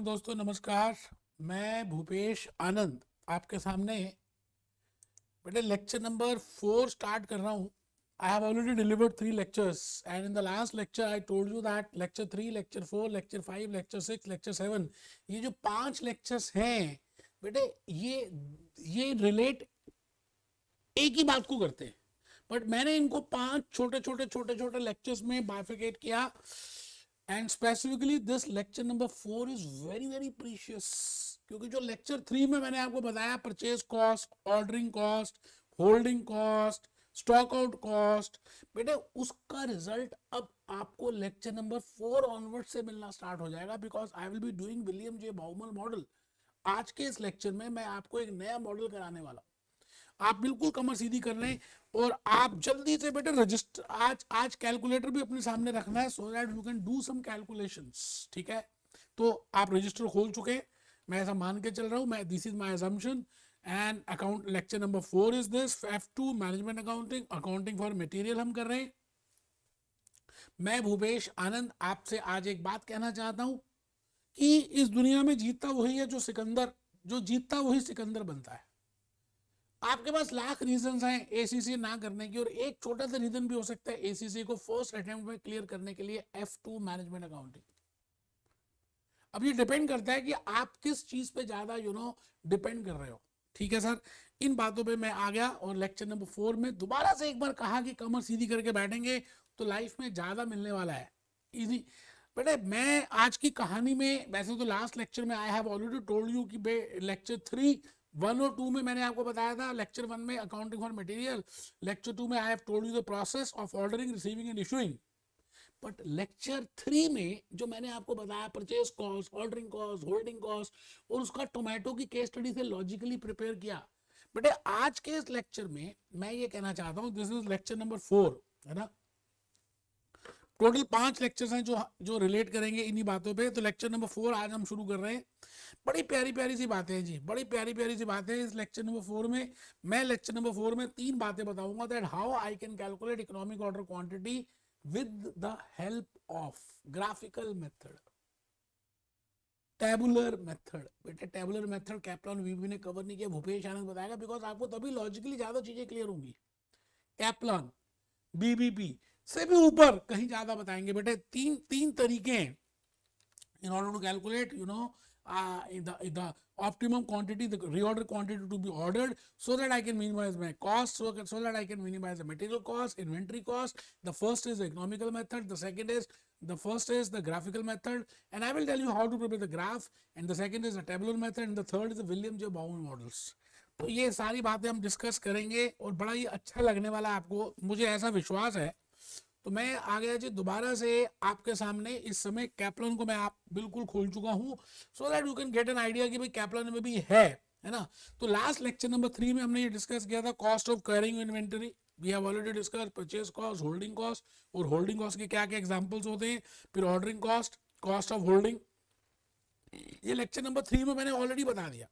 Morning दोस्तों, नमस्कार। मैं भूपेश आनंद आपके सामने बेटे लेक्चर नंबर 4 स्टार्ट कर रहा हूँ। I have already delivered 3 lectures and in the last lecture I told you that lecture 3, lecture 4, lecture 5, lecture 6, lecture 7, ये जो 5 लेक्चर्स हैं बेटे, ये रिलेट एक ही बात को करते हैं, बट मैंने इनको 5 छोटे लेक्चर्स में बाइफिकेट किया। And specifically this lecture number 4 is very very precious, क्योंकि जो लेक्चर 3 में मैंने आपको बताया purchase cost, ordering cost, holding cost, stock out cost, बेटे उसका रिजल्ट अब आपको लेक्चर नंबर 4 ऑनवर्ड से मिलना स्टार्ट हो जाएगा, because I will be doing William J Baumol model. आज के इस लेक्चर में मैं आपको एक नया मॉडल कराने वाला हूं। आप बिल्कुल कमर सीधी कर लें और आप जल्दी से बेटे रजिस्टर आज कैलकुलेटर भी अपने सामने रखना है, so that you can do some calculations. ठीक है, तो आप रजिस्टर खोल चुके हैं, मैं ऐसा मान के चल रहा हूं, मैं this is my assumption. And account lecture number 4 is this F2 management accounting, accounting for material हम कर रहे हैं। मैं भूपेश आनंद आपसे आज एक बात कहना चाहता हूं कि इस दुनिया में जीतता वही है जो जीतता वही सिकंदर बनता है। आपके पास लाख रीजंस हैं एसीसी ना करने की, और एक छोटा सा रीजन भी हो सकता है एसीसी को फर्स्ट अटेम्प्ट में क्लियर करने के लिए, F2 मैनेजमेंट अकाउंटिंग। अब ये डिपेंड करता है कि आप किस चीज पे ज्यादा डिपेंड कर रहे हो। ठीक है सर, इन बातों पे मैं आ गया और लेक्चर नंबर 4 में दोबारा से एक बार कहा कि कमर सीधी करके बैठेंगे तो लाइफ में ज्यादा मिलने वाला है, इजी। बेटे मैं आज की कहानी में, वैसे तो लास्ट लेक्चर में I have already told you कि लेक्चर 3 1 और 2 में मैंने आपको बताया था, लेक्चर 1 में अकाउंटिंग फॉर मटेरियल, लेक्चर 2 में आई have told you the process of ordering, receiving end issuing. But lecture 3 में जो मैंने आपको बताया purchase cost, ordering cost, holding cost, और उसका टोमेटो की केस स्टडी से लॉजिकली प्रिपेयर किया। बेटे आज के इस लेक्चर में मैं ये कहना चाहता हूं, दिस इज लेक्चर नंबर 4 है ना। टोटल 5 लेक्चर्स हैं जो रिलेट करेंगे इन्हीं बातों पे। तो लेक्चर नंबर 4 आज हम शुरू कर रहे हैं। बड़ी प्यारी प्यारी सी बातें हैं जी, बड़ी प्यारी प्यारी सी बातें हैं इस लेक्चर नंबर 4 में। मैं लेक्चर नंबर 4 में 3 बातें बताऊंगा, that how I can calculate economic order quantity with the help of graphical method, tabular method. बेटे टेबुलर मेथड कैप्लान वीबी ने कवर नहीं किया, भूपेश आनंद बताएगा, बिकॉज आपको तभी लॉजिकली ज्यादा चीजें क्लियर होंगी। कैप्लान बीबीपी से भी ऊपर कहीं ज्यादा बताएंगे। बेटे तीन तरीके हैं in order to calculate the optimum quantity, the reorder quantity to be ordered, so that I can minimize my cost, so that I can minimize the material cost, inventory cost. The first is the economical method, the first is the graphical method, and I will tell you how to prepare the graph, and the second is the tabular method, and the third is the William J. Baumol models. तो ये सारी बातें हम discuss करेंगे और बड़ा ही अच्छा लगने वाला है आपको, मुझे ऐसा विश्वास है। तो मैं आ गया जी दोबारा से आपके सामने। इस समय कैप्लान को मैं आप बिल्कुल खोल चुका हूं, सो that you can get an idea कि भाई कैप्लान में भी है ना। तो लास्ट लेक्चर नंबर 3 में हमने ये डिस्कस किया था cost of carrying inventory, we have already discuss purchase cost, holding cost, और होल्डिंग कॉस्ट के क्या क्या एग्जांपल्स होते हैं, फिर ordering cost, cost of holding, ये लेक्चर नंबर 3 में मैंने ऑलरेडी बता दिया।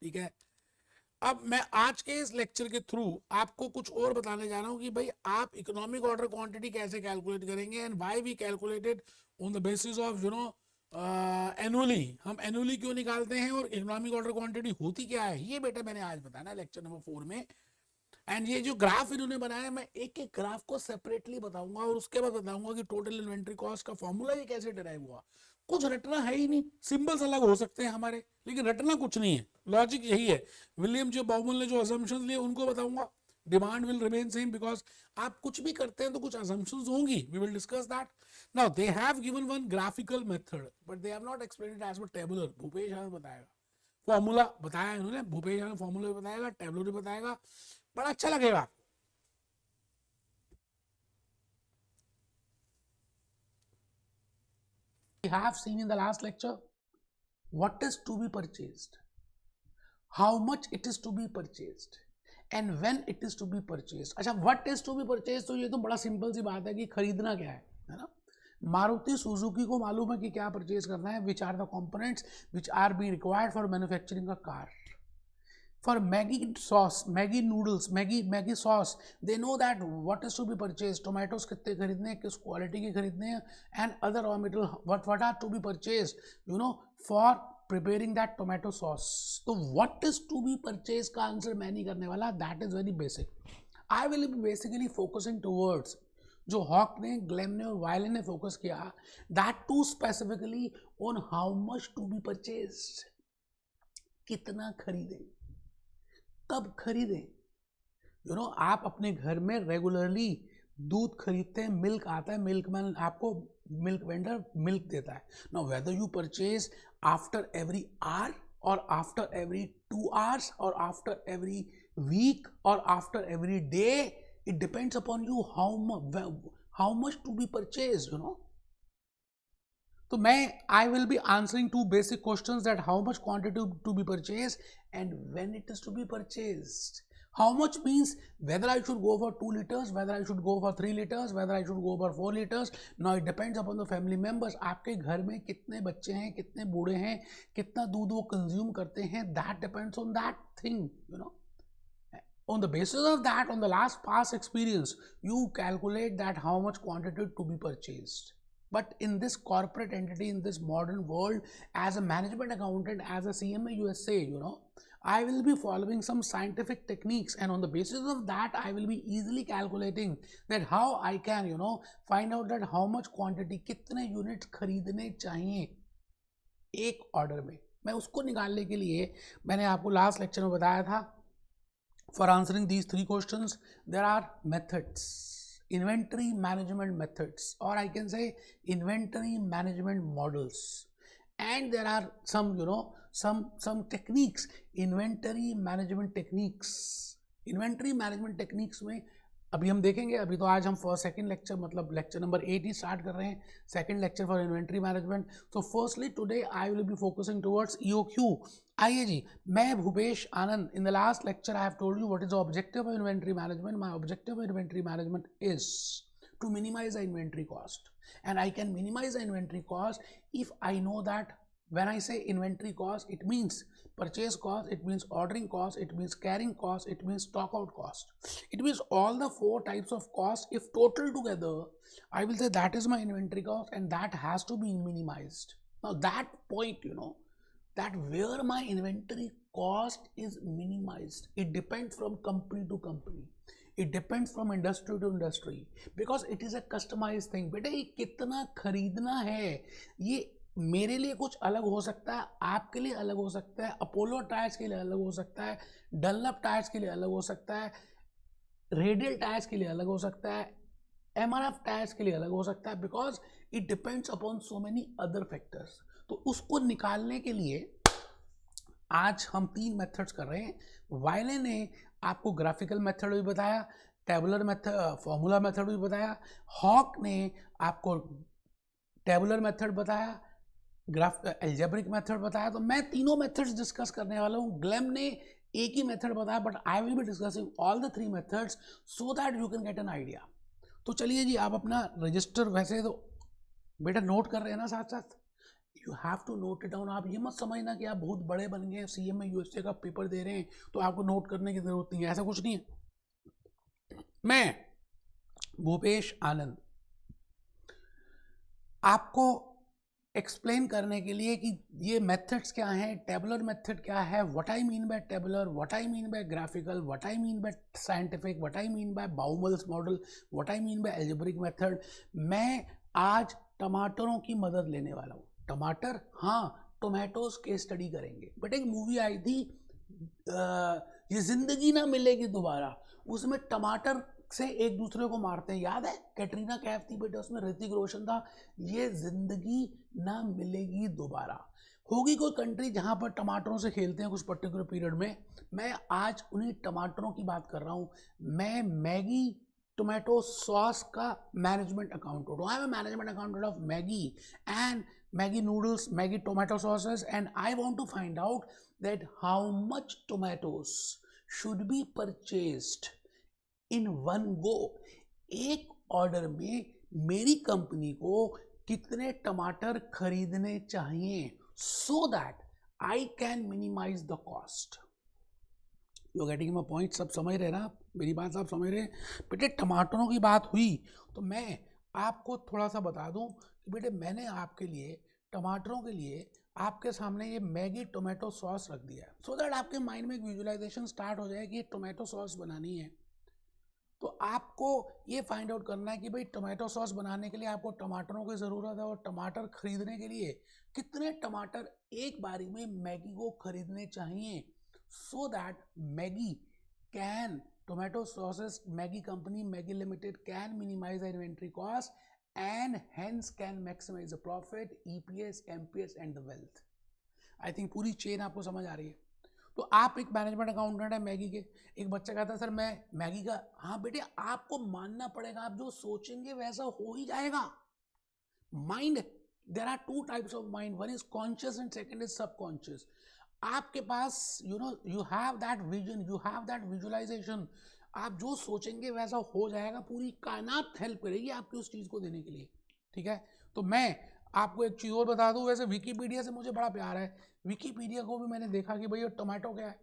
ठीक है, अब मैं आज के इस लेक्चर के थ्रू आपको कुछ और बताने जा रहा हूं कि भाई आप इकोनॉमिक ऑर्डर क्वांटिटी कैसे कैलकुलेट करेंगे, and why we calculated on the basis of annually. हम एनुअली क्यों निकालते हैं और इकोनॉमिक ऑर्डर क्वांटिटी होती क्या है, ये बेटा मैंने आज बताना है लेक्चर नंबर 4 में। एंड ये जो ग्राफ इन्होंने बनाया, मैं एक एक ग्राफ को सेपरेटली बताऊंगा और उसके बाद बताऊंगा कि टोटल इन्वेंट्री कॉस्ट का फॉर्मूला ये कैसे डिराइव हुआ। कुछ रटना है ही नहीं, सिंबल्स अलग हो सकते हैं हमारे, लेकिन रटना कुछ नहीं है, लॉजिक यही है। विलियम जे बाउमल ने जो अजम्पशंस लिए उनको बताऊंगा। Demand will remain same, because आप कुछ भी करते हैं तो कुछ अजम्पशंस होंगी, we will discuss that. Now they have given one graphical method, but they have not explained it as per tabular. Bhupesh Anand बताएगा, फॉर्मूला बताया इन्होंने, भूपेश आनंद फॉर्मूला भी बताएगा, टेबुलर भी बताएगा, बड़ा अच्छा लगेगा। We have seen in the last lecture what is to be purchased, how much it is to be purchased, and when it is to be purchased. अच्छा, what is to be purchased, तो ये तो बड़ा simple सी बात है कि खरीदना क्या है ना। मारुति सुजुकी को मालूम है कि क्या परचेज करना है, which are the components which are be required for manufacturing a car. for Maggi sauce, Maggi noodles, Maggi sauce, they know that what is to be purchased, tomatoes कितने खरीदने हैं, किस क्वालिटी के खरीदने हैं, and other raw material what are to be purchased, you know, for preparing that tomato sauce. तो what is to be purchased का answer मैं नहीं करने वाला, that is very basic. I will be basically focusing towards जो हॉक ने, ग्लेम ने और वायलन ने फोकस किया, that too specifically on how much to be purchased, कितना खरीदें, कब खरीदें. यू नो, आप अपने घर में रेगुलरली दूध खरीदते हैं, मिल्क आता है, मिल्क मैन आपको मिल्क वेंडर मिल्क देता है. Now whether you purchase after every hour और आफ्टर एवरी 2 hours और आफ्टर एवरी वीक और after every day, it depends upon you how much to be purchased, you know. So I will be answering 2 basic questions, that how much quantity to be purchased and when it is to be purchased. How much means whether I should go for 2 liters, whether I should go for 3 liters, whether I should go for 4 liters. Now it depends upon the family members. आपके घर में कितने बच्चे हैं, कितने बूढ़े हैं, कितना दूध वो कंज्यूम करते हैं, that depends on that thing, you know. On the basis of that, on the last past experience, you calculate that how much quantity to be purchased. But in this corporate entity, in this modern world, as a management accountant, as a CMA USA, you know, I will be following some scientific techniques, and on the basis of that, I will be easily calculating that how I can, you know, find out that how much quantity, कितने units खरीदने चाहिए एक order में. मैं उसको निकालने के लिए मैंने आपको लास्ट लेक्चर में बताया था, for answering these 3 questions, there are methods, inventory management methods, or I can say inventory management models, and there are some, you know, some techniques, inventory management techniques में अभी हम देखेंगे. अभी तो आज हम सेकंड लेक्चर, मतलब लेक्चर नंबर 8 ही स्टार्ट कर रहे हैं, second lecture for inventory management. तो firstly today I will be focusing towards EOQ. आइए जी, मैं Bhupesh Anand. In the last lecture I have told you what is the objective of inventory management. My objective of inventory management is to minimise the inventory cost, and I can minimise the inventory cost if I know that when I say inventory cost, it means purchase cost, it means ordering cost, it means carrying cost, it means stock out cost. It means all the 4 types of cost, if total together, I will say that is my inventory cost, and that has to be minimized. Now that point, you know, that where my inventory cost is minimized, it depends from company to company. It depends from industry to industry, because it is a customized thing. बेटे, कितना खरीदना है, ये मेरे लिए कुछ अलग हो सकता है, आपके लिए अलग हो सकता है, अपोलो टायर्स के लिए अलग हो सकता है, डनलप टायर्स के लिए अलग हो सकता है, रेडियल टायर्स के लिए अलग हो सकता है, MRF टायर्स के लिए अलग हो सकता है, because it depends upon so many other factors. तो उसको निकालने के लिए आज हम 3 मेथड्स कर रहे हैं. वायले ने आपको ग्राफिकल मेथड भी बताया, टेबुलर मेथड, फॉर्मूला मेथड भी बताया. हॉक ने आपको टेबुलर मेथड बताया, एल्जेब्रिक मेथड बताया. तो मैं तीनों मेथड्स डिस्कस करने वाला हूँ. ग्लेम ने एक ही मेथड बताया, but I will be discussing all the 3 methods so that you can get an idea. तो चलिए जी, आप अपना रजिस्टर, वैसे तो बेटा नोट कर रहे हैं ना साथ साथ, you have to note it down. आप ये मत समझना कि आप बहुत बड़े बन गए, CMA USA का पेपर दे रहे हैं तो आपको नोट करने की जरूरत नहीं है, ऐसा कुछ नहीं है. मैं भूपेश आनंद आपको एक्सप्लेन करने के लिए कि ये मेथड्स क्या हैं, टेबुलर मेथड क्या है, what I mean by tabular, what I mean by graphical, what I mean by scientific, what I mean by Baumol's model, what I mean by algebraic method. मैं आज टमाटरों की मदद लेने वाला हूँ. टमाटर, हाँ, टोमेटोज के स्टडी करेंगे. बट एक मूवी आई थी, ये जिंदगी ना मिलेगी दोबारा, उसमें टमाटर से एक दूसरे को मारते हैं, याद है? कैटरीना कैफ थी बेटा उसमें, ऋतिक रोशन था. ये जिंदगी ना मिलेगी दोबारा. होगी कोई कंट्री जहां पर टमाटरों से खेलते हैं कुछ पर्टिकुलर पीरियड में. मैं आज उन्हीं टमाटरों की बात कर रहा हूं. मैं मैगी टोमेटो सॉस का मैनेजमेंट अकाउंटेंट हूं. I am a management accountant of Maggi and Maggi noodles, Maggi tomato sauces, and I want to find out that how much tomatoes should be purchased in one go. एक order में मेरी company को कितने टमाटर खरीदने चाहिए, so that I can minimise the cost. You getting my point? सब समझ रहे ना आप मेरी बात? सब समझ रहे हैं? बेटे टमाटरों की बात हुई तो मैं आपको थोड़ा सा बता दूं कि बेटे मैंने आपके लिए टमाटरों के लिए आपके सामने ये मैगी टोमेटो सॉस रख दिया है, सो दैट आपके माइंड में एक विजुअलाइजेशन स्टार्ट हो जाए कि ये टोमेटो सॉस बनानी है। तो आपको ये फाइंड आउट करना है कि भाई टोमेटो सॉस बनाने के लिए आपको टमाटरों की ज़रूरत है, और टमाटर खरीदने के लिए कितने टमाटर एक बारी में मैगी को खरीदने चाहिए, so that Maggi can tomato sauces Maggi company Maggi limited can minimise the inventory cost and hence can maximize the profit, EPS, MPS and the wealth. I think पूरी चेन आपको समझ आ रही है। तो आप एक मैनेजमेंट अकाउंटेंट है Maggi के, एक बच्चा कहता है सर मैं मैगी का, हाँ बेटे आपको मानना पड़ेगा, आप जो सोचेंगे वैसा हो ही जाएगा। Mind, there are two types of mind, one is conscious and second is subconscious. आपके पास you have that vision, you have that visualisation, आप जो सोचेंगे वैसा हो जाएगा, पूरी कायनात हेल्प करेगी आपकी उस चीज़ को देने के लिए, ठीक है। तो मैं आपको एक चीज़ और बता दूं, वैसे विकीपीडिया से मुझे बड़ा प्यार है, विकीपीडिया को भी मैंने देखा कि भैया टोमेटो क्या है,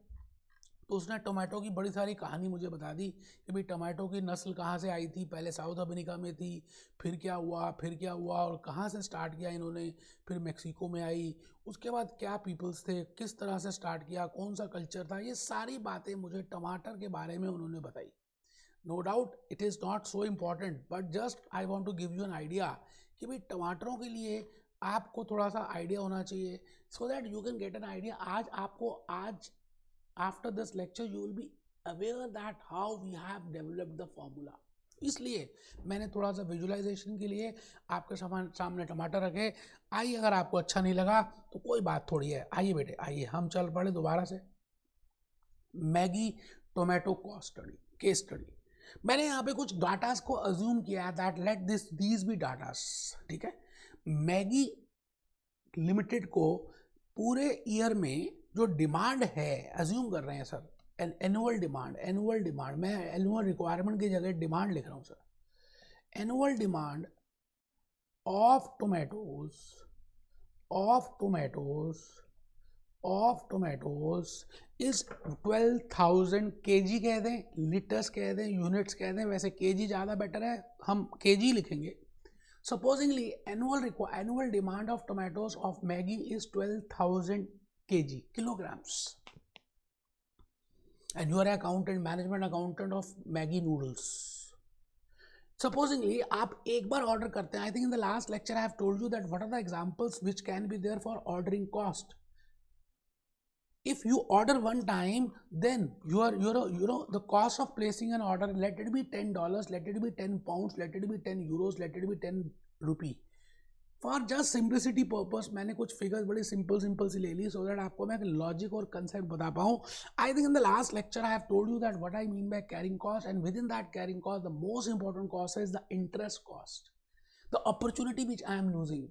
तो उसने टोमेटो की बड़ी सारी कहानी मुझे बता दी कि भाई टोमेटो की नस्ल कहाँ से आई थी, पहले साउथ अमेरिका में थी, फिर क्या हुआ, फिर क्या हुआ, और कहाँ से स्टार्ट किया इन्होंने, फिर मेक्सिको में आई, उसके बाद क्या पीपल्स थे, किस तरह से स्टार्ट किया, कौन सा कल्चर था, ये सारी बातें मुझे टमाटर के बारे में उन्होंने बताई। No doubt it is not so important, but just I want to give you an idea कि भाई टमाटरों के लिए आपको थोड़ा सा आइडिया होना चाहिए, so that you can get an idea. आज आपको, आज after this lecture you will be aware that how we have developed the formula. इसलिए मैंने थोड़ा सा विजुअलाइजेशन के लिए आपके सामने टमाटर रखे। आइए, अगर आपको अच्छा नहीं लगा तो कोई बात थोड़ी है, आइए बेटे आइए हम चल पड़े दोबारा से। Maggi tomato cost study, case study. मैंने यहाँ पे कुछ डाटास को अज्यूम किया है, that let these be datas, ठीक है। मैगी लिमिटेड को पूरे ईयर में जो डिमांड है, अज्यूम कर रहे हैं sir annual demand, annual demand, मैं एनुअल रिक्वायरमेंट की जगह डिमांड लिख रहा हूँ sir. Annual demand of tomatoes, of tomatoes, of tomatoes is 12,000 kg कह दें, लीटर्स कह दें, यूनिट्स कह दें, वैसे kg ज़्यादा बेटर है, हम kg लिखेंगे। Supposingly annual demand of tomatoes of Maggi is 12,000 kg, kilograms, and you are an accountant, management accountant of Maggi noodles. Supposingly आप एक बार ऑर्डर करते हैं, I think in the last lecture I have told you that what are the examples which can be there for ordering cost. If you order one time, then the cost of placing an order, let it be $10, let it be 10 pounds, let it be 10 euros, let it be 10 rupee. For just simplicity purpose मैंने कुछ figures बड़ी simple सी ले ली, so that आपको मैं logic और concept बता पाऊँ। I think in the last lecture I have told you that what I mean by carrying cost, and with in that carrying cost the most important cost is the interest cost, the opportunity which I am losing.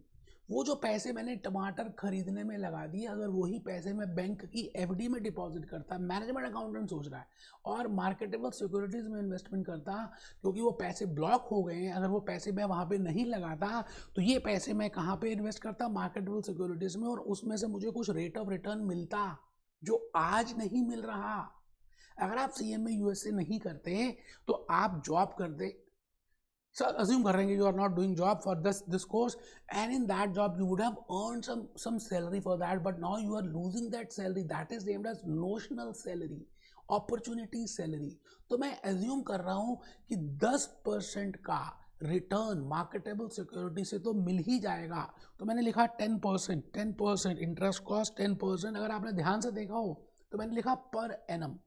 वो जो पैसे मैंने टमाटर खरीदने में लगा दिए, अगर वही पैसे मैं बैंक की एफडी में डिपॉजिट करता, मैनेजमेंट अकाउंटेंट सोच रहा है, और मार्केटेबल सिक्योरिटीज़ में इन्वेस्टमेंट करता, क्योंकि वो पैसे ब्लॉक हो गए हैं, अगर वो पैसे मैं वहाँ पे नहीं लगाता तो ये पैसे मैं कहाँ पे इन्वेस्ट करता, मार्केटेबल सिक्योरिटीज़ में, और उसमें से मुझे कुछ रेट ऑफ रिटर्न मिलता जो आज नहीं मिल रहा। अगर आप CMA USA नहीं करते तो आप जॉब करते, so assume कर रहे हैं you are not doing job for this course, and in that job you would have earned some salary for that, but now you are losing that salary, that is named as notional salary, opportunity salary। तो मैं assume कर रहा हूँ कि 10% का return marketable security से तो मिल ही जाएगा, तो मैंने लिखा 10% इंटरेस्ट कॉस्ट 10%। अगर आपने ध्यान से देखा हो तो मैंने लिखा पर एनम,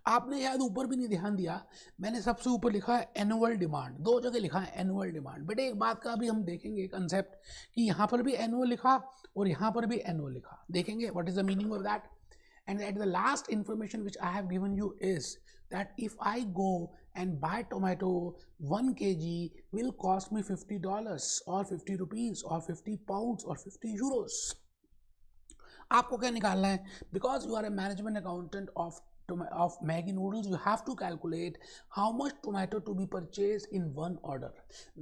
आपने शायद ऊपर भी नहीं ध्यान दिया, मैंने सबसे ऊपर लिखा है एनुअल डिमांड, दो जगह लिखा है एनुअल डिमांड। बेटे एक बात का भी हम देखेंगे कंसेप्ट कि यहाँ पर भी एनुअल लिखा और यहाँ पर भी एनुअल लिखा, देखेंगे what is the meaning of that. And at the last information which I have given you is that if I go and buy tomato 1 kg will cost me $50 or 50 rupees or 50 pounds or 50 euros। आपको क्या निकालना है, because you are a management accountant of Maggi noodles, you have to calculate how much tomato to be purchased in one order,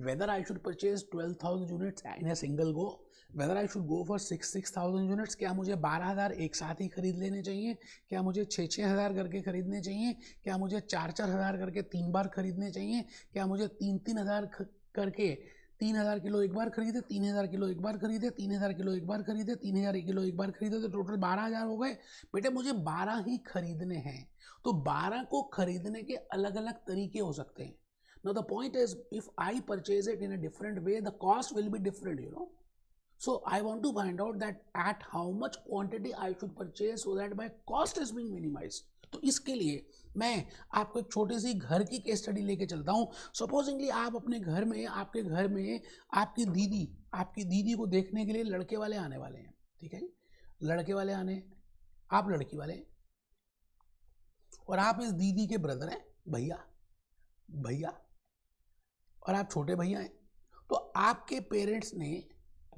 whether I should purchase 12,000 units in a single go, whether I should go for 6,000 units, क्या मुझे 12,000 एक साथ ही खरीद लेने चाहिए, क्या मुझे 6,000 करके खरीदने चाहिए, क्या मुझे 4,000 करके 3 बार खरीदने चाहिए, क्या मुझे 3,000 करके 3,000 किलो एक बार खरीदे, 3,000 किलो एक बार खरीदे, 3,000 किलो एक बार खरीदे, 3,000 किलो एक बार खरीदे, तो टोटल 12,000 हो गए। बेटे मुझे 12 ही खरीदने हैं, तो 12 को खरीदने के अलग अलग तरीके हो सकते हैं। Now the point is, if I purchase it in a different way, the cost will be different, you know. So I want to find out that at how much quantity I should purchase so that my cost is being minimized. तो इसके लिए मैं आपको एक छोटी सी घर की case study लेके चलता हूँ। सपोजिंगली आप अपने घर में, आपके घर में आपकी दीदी को देखने के लिए लड़के वाले आने वाले हैं, ठीक है, लड़के वाले आने, आप लड़की वाले, और आप इस दीदी के ब्रदर हैं, भैया, और आप छोटे भैया हैं। तो आपके पेरेंट्स ने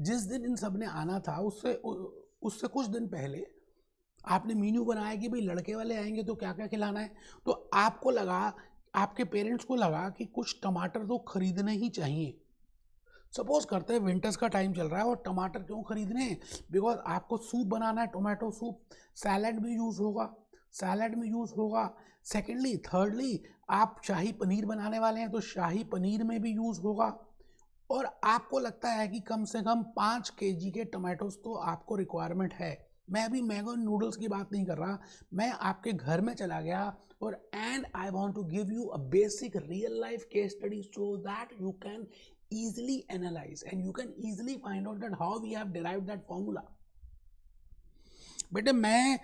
जिस दिन इन सब ने आना था उससे कुछ दिन पहले आपने मेन्यू बनाया कि भाई लड़के वाले आएंगे तो क्या क्या खिलाना है। तो आपको लगा, आपके पेरेंट्स को लगा कि कुछ टमाटर तो खरीदने ही चाहिए। सपोज करते हैं विंटर्स का टाइम चल रहा है और टमाटर क्यों खरीदने हैं, बिकॉज आपको सूप बनाना है, टोमेटो सूप, सैलड में यूज़ होगा, सेकेंडली थर्डली आप शाही पनीर बनाने वाले हैं तो शाही पनीर में भी यूज़ होगा, और आपको लगता है कि कम से कम 5 kg के टमाटोज तो आपको रिक्वायरमेंट है। मैं अभी मैंगो नूडल्स की बात नहीं कर रहा, मैं आपके घर में चला गया और and I want to give you a basic real life case study so that you can easily analyze and you can easily find out that how we have derived that formula. बेटे मैं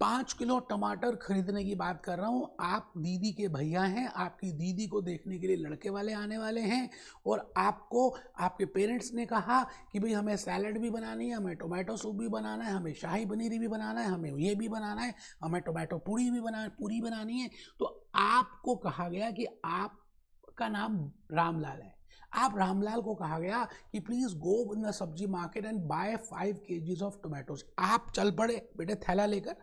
5 kilo टमाटर खरीदने की बात कर रहा हूँ, आप दीदी के भैया हैं, आपकी दीदी को देखने के लिए लड़के वाले आने वाले हैं, और आपको आपके पेरेंट्स ने कहा कि भाई हमें सैलड भी बनानी है, हमें टोमेटो सूप भी बनाना है, हमें शाही पनीर भी बनाना है, हमें ये भी बनाना है, हमें टोमेटो पूरी बनानी है। तो आपको कहा गया कि आपका नाम रामलाल है, आप रामलाल को कहा गया कि please go in the sabzi market and buy 5 kgs of tomatoes. आप चल पड़े बेटे थैला लेकर,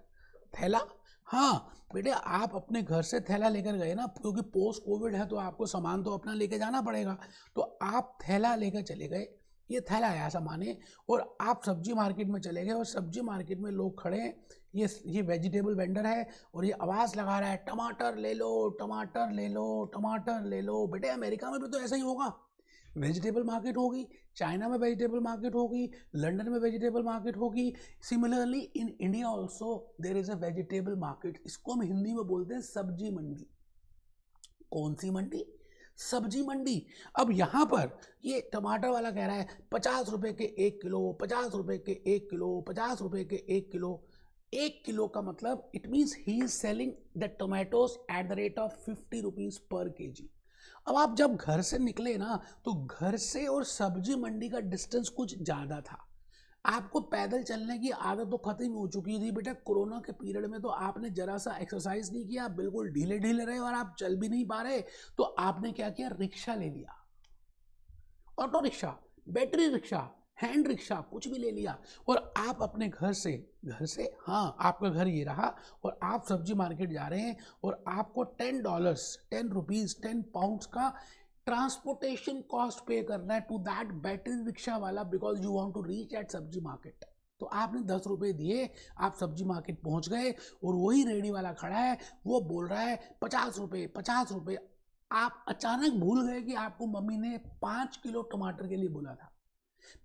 थैला, हाँ बेटे आप अपने घर से थैला लेकर गए ना, क्योंकि पोस्ट कोविड है तो आपको सामान तो अपना लेके जाना पड़ेगा, तो आप थैला लेकर चले गए, ये थैला है ऐसा माने, और आप सब्जी मार्केट में चले गए, और सब्जी मार्केट में लोग खड़े हैं, ये वेजिटेबल वेंडर है और ये आवाज़ लगा रहा है टमाटर ले लो, टमाटर ले लो, टमाटर ले लो। बेटे अमेरिका में भी तो ऐसा ही होगा, वेजिटेबल मार्केट होगी, चाइना में वेजिटेबल मार्केट होगी, लंदन में वेजिटेबल मार्केट होगी, similarly in India also there is a vegetable market. इसको हम हिंदी में बोलते हैं सब्जी मंडी। कौन सी मंडी? सब्जी मंडी। अब यहाँ पर ये टमाटर वाला कह रहा है 50 रुपए के 1 किलो, 50 रुपए के 1 किलो, 50 रुपए के 1 किलो। 1 किलो का मतलब it means he is selling the tomatoes at the rate of 50 rupees per KG. अब आप जब घर से निकले ना, तो घर से और सब्जी मंडी का डिस्टेंस कुछ ज़्यादा था, आपको पैदल चलने की आदत तो खत्म हो चुकी थी। बेटा कोरोना के पीरियड में तो आपने जरा सा एक्सरसाइज नहीं किया, बिल्कुल ढीले ढीले रहे और आप चल भी नहीं पा रहे, तो आपने क्या किया, रिक्शा ले लिया, auto rickshaw, battery rickshaw, hand rickshaw, कुछ भी ले लिया, और आप अपने घर से हाँ आपका घर ये रहा, और आप सब्जी मार्केट जा रहे हैं, और आपको $10, 10 रुपीज़, 10 पाउंड्स का ट्रांसपोर्टेशन कॉस्ट पे करना है टू दैट बैटरी रिक्शा वाला, because you want to reach at sabzi market. तो आपने 10 रुपये दिए, आप सब्जी मार्केट पहुंच गए, और वही रेडी वाला खड़ा है, वो बोल रहा है 50 रुपये, 50 रुपये। आप अचानक भूल गए कि आपको मम्मी ने 5 किलो टमाटर के लिए बोला था।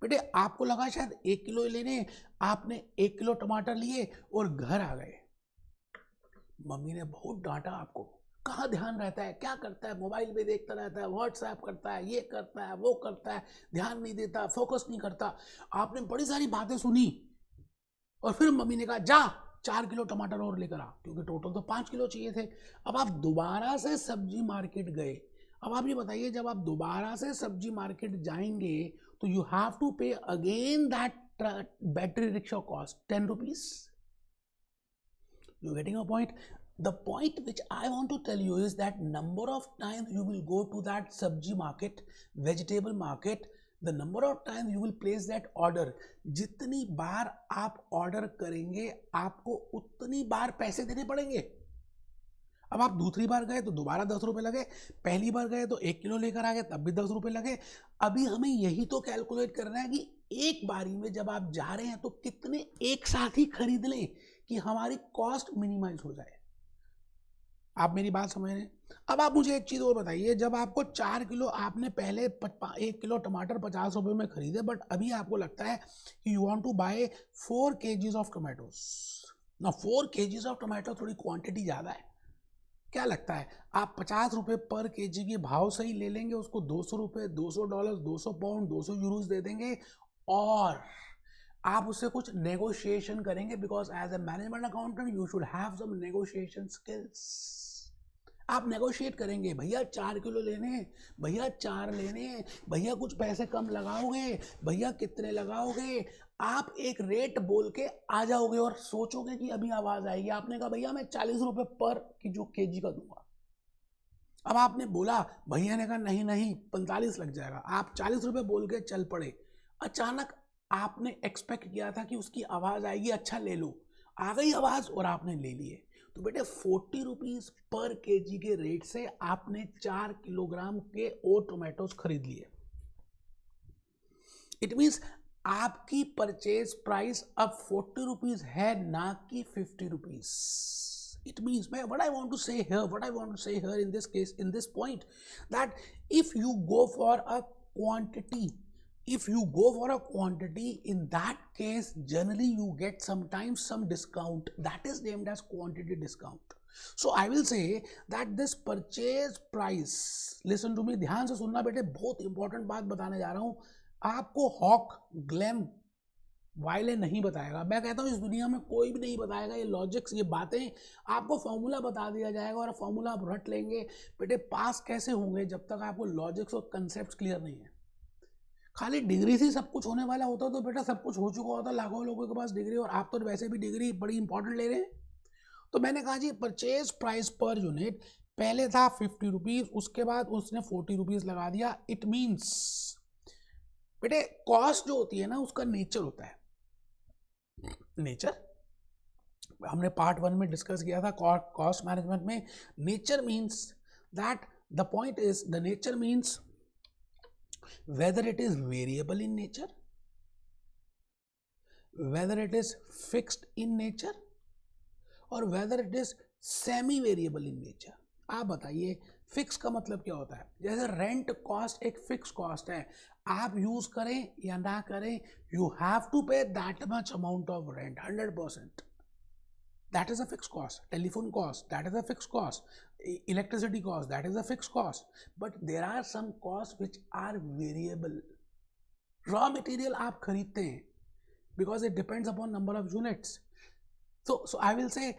बेटे आपको लगा शायद 1 किलो लेने, आपने 1 किलो टमाटर लिए और घर आ गए। मम्मी ने बहुत डांटा आपको, कहाँ ध्यान रहता है, क्या करता है, मोबाइल पे देखता रहता है, व्हाट्सएप करता है, ये करता है, वो करता है, ध्यान नहीं देता, फोकस नहीं करता। आपने बड़ी सारी बातें सुनी, और फिर मम्मी ने कहा जा 4 किलो टमाटर और लेकर आ, क्योंकि टोटल तो 5 किलो चाहिए थे। अब आप दोबारा से सब्जी मार्केट गए। अब आप ये बताइए, जब आप दोबारा से सब्जी मार्केट जाएंगे तो you have to pay again that battery rickshaw cost 10 rupees. You getting a point? The point which I want to tell you is that number of times you will go to that sabji market, vegetable market, the number of times you will place that order, जितनी बार आप order करेंगे आपको उतनी बार पैसे देने पड़ेंगे। अब आप दूसरी बार गए तो दोबारा 10 रुपये लगे, पहली बार गए तो 1 किलो लेकर आ गए तब भी 10 रुपये लगे। अभी हमें यही तो कैलकुलेट करना है कि एक बारी में जब आप जा रहे हैं तो कितने एक साथ ही खरीद लें कि हमारी कॉस्ट मिनिमाइज हो जाए। आप मेरी बात समझ रहे हैं? अब आप मुझे एक चीज़ और बताइए, जब आपको 4 किलो, आपने पहले 1 किलो टमाटर 50 रुपये में खरीदे, बट अभी आपको लगता है कि you want to buy 4 kgs of tomatoes ना। 4 kgs ऑफ टमाटो थोड़ी क्वांटिटी ज़्यादा है। क्या लगता है आप 50 रुपये पर केजी के भाव से ही ले लेंगे, उसको 200 रुपये, $200, 200 पाउंड, 200 यूरोज दे देंगे, और आप उससे कुछ नेगोशिएशन करेंगे? Because as a management accountant you should have some negotiation skills. आप नेगोशिएट करेंगे, भैया 4 किलो लेने हैं, भैया 4 लेने हैं, भैया कुछ पैसे कम लगाओगे, भैया कितने लगाओगे? आप एक रेट बोल के आ जाओगे और सोचोगे कि अभी आवाज आएगी, आपने कहा भैया मैं 40 रुपये पर जो केजी का दूंगा। अब आपने बोला, भैया ने कहा नहीं नहीं 45 लग जाएगा, आप 40 रुपये बोल के चल पड़े। अचानक आपने एक्सपेक्ट किया था कि उसकी आवाज आएगी, अच्छा ले लो, आ गई आवाज और आपने ले लिए। तो बेटे 40 रुपीज पर केजी के रेट से आपने 4 किलोग्राम के और टोमेटोज खरीद लिए। इट मीन्स आपकी परचेज प्राइस अब 40 रुपीज है, ना कि 50 rupees. It means, what I want to say here in this case, in this point, that if you go for a quantity, in that case generally you get sometimes some discount, that is named as quantity discount. So I will say that this purchase price, listen to me, ध्यान से सुनना बेटे, बहुत important बात बताने जा रहा हूं आपको। हॉक, ग्लेम, वाइले नहीं बताएगा। मैं कहता हूँ इस दुनिया में कोई भी नहीं बताएगा ये लॉजिक्स, ये बातें। आपको फॉर्मूला बता दिया जाएगा और फॉर्मूला आप रट लेंगे। बेटे पास कैसे होंगे जब तक आपको लॉजिक्स और कंसेप्ट क्लियर नहीं है। खाली डिग्री से सब कुछ होने वाला होता तो बेटा सब कुछ हो चुका होता, लाखों लोगों के पास डिग्री, और आप तो वैसे भी डिग्री बड़ी इंपॉर्टेंट ले रहे हैं। तो मैंने कहा जी परचेज प्राइस पर यूनिट पहले था 50 रुपीज, उसके बाद उसने 40 रुपीज लगा दिया। इट मीन्स बेटे कॉस्ट जो होती है ना उसका नेचर होता है। नेचर हमने पार्ट 1 में डिस्कस किया था कॉस्ट मैनेजमेंट में। Nature means that the point is, the nature means whether it is variable in nature, whether it is fixed in nature, और whether it is semi variable in nature। आप बताइए fix का मतलब क्या होता है? जैसे रेंट कॉस्ट एक फिक्स कॉस्ट है, आप यूज करें या ना करें, यू हैव टू पे that much amount of rent 100%, that is a fixed cost. Telephone cost, that is a fixed cost. Electricity cost, that is a fixed cost. But there are some costs which are variable. Raw material आप खरीदते हैं because it depends upon number of units. So I will say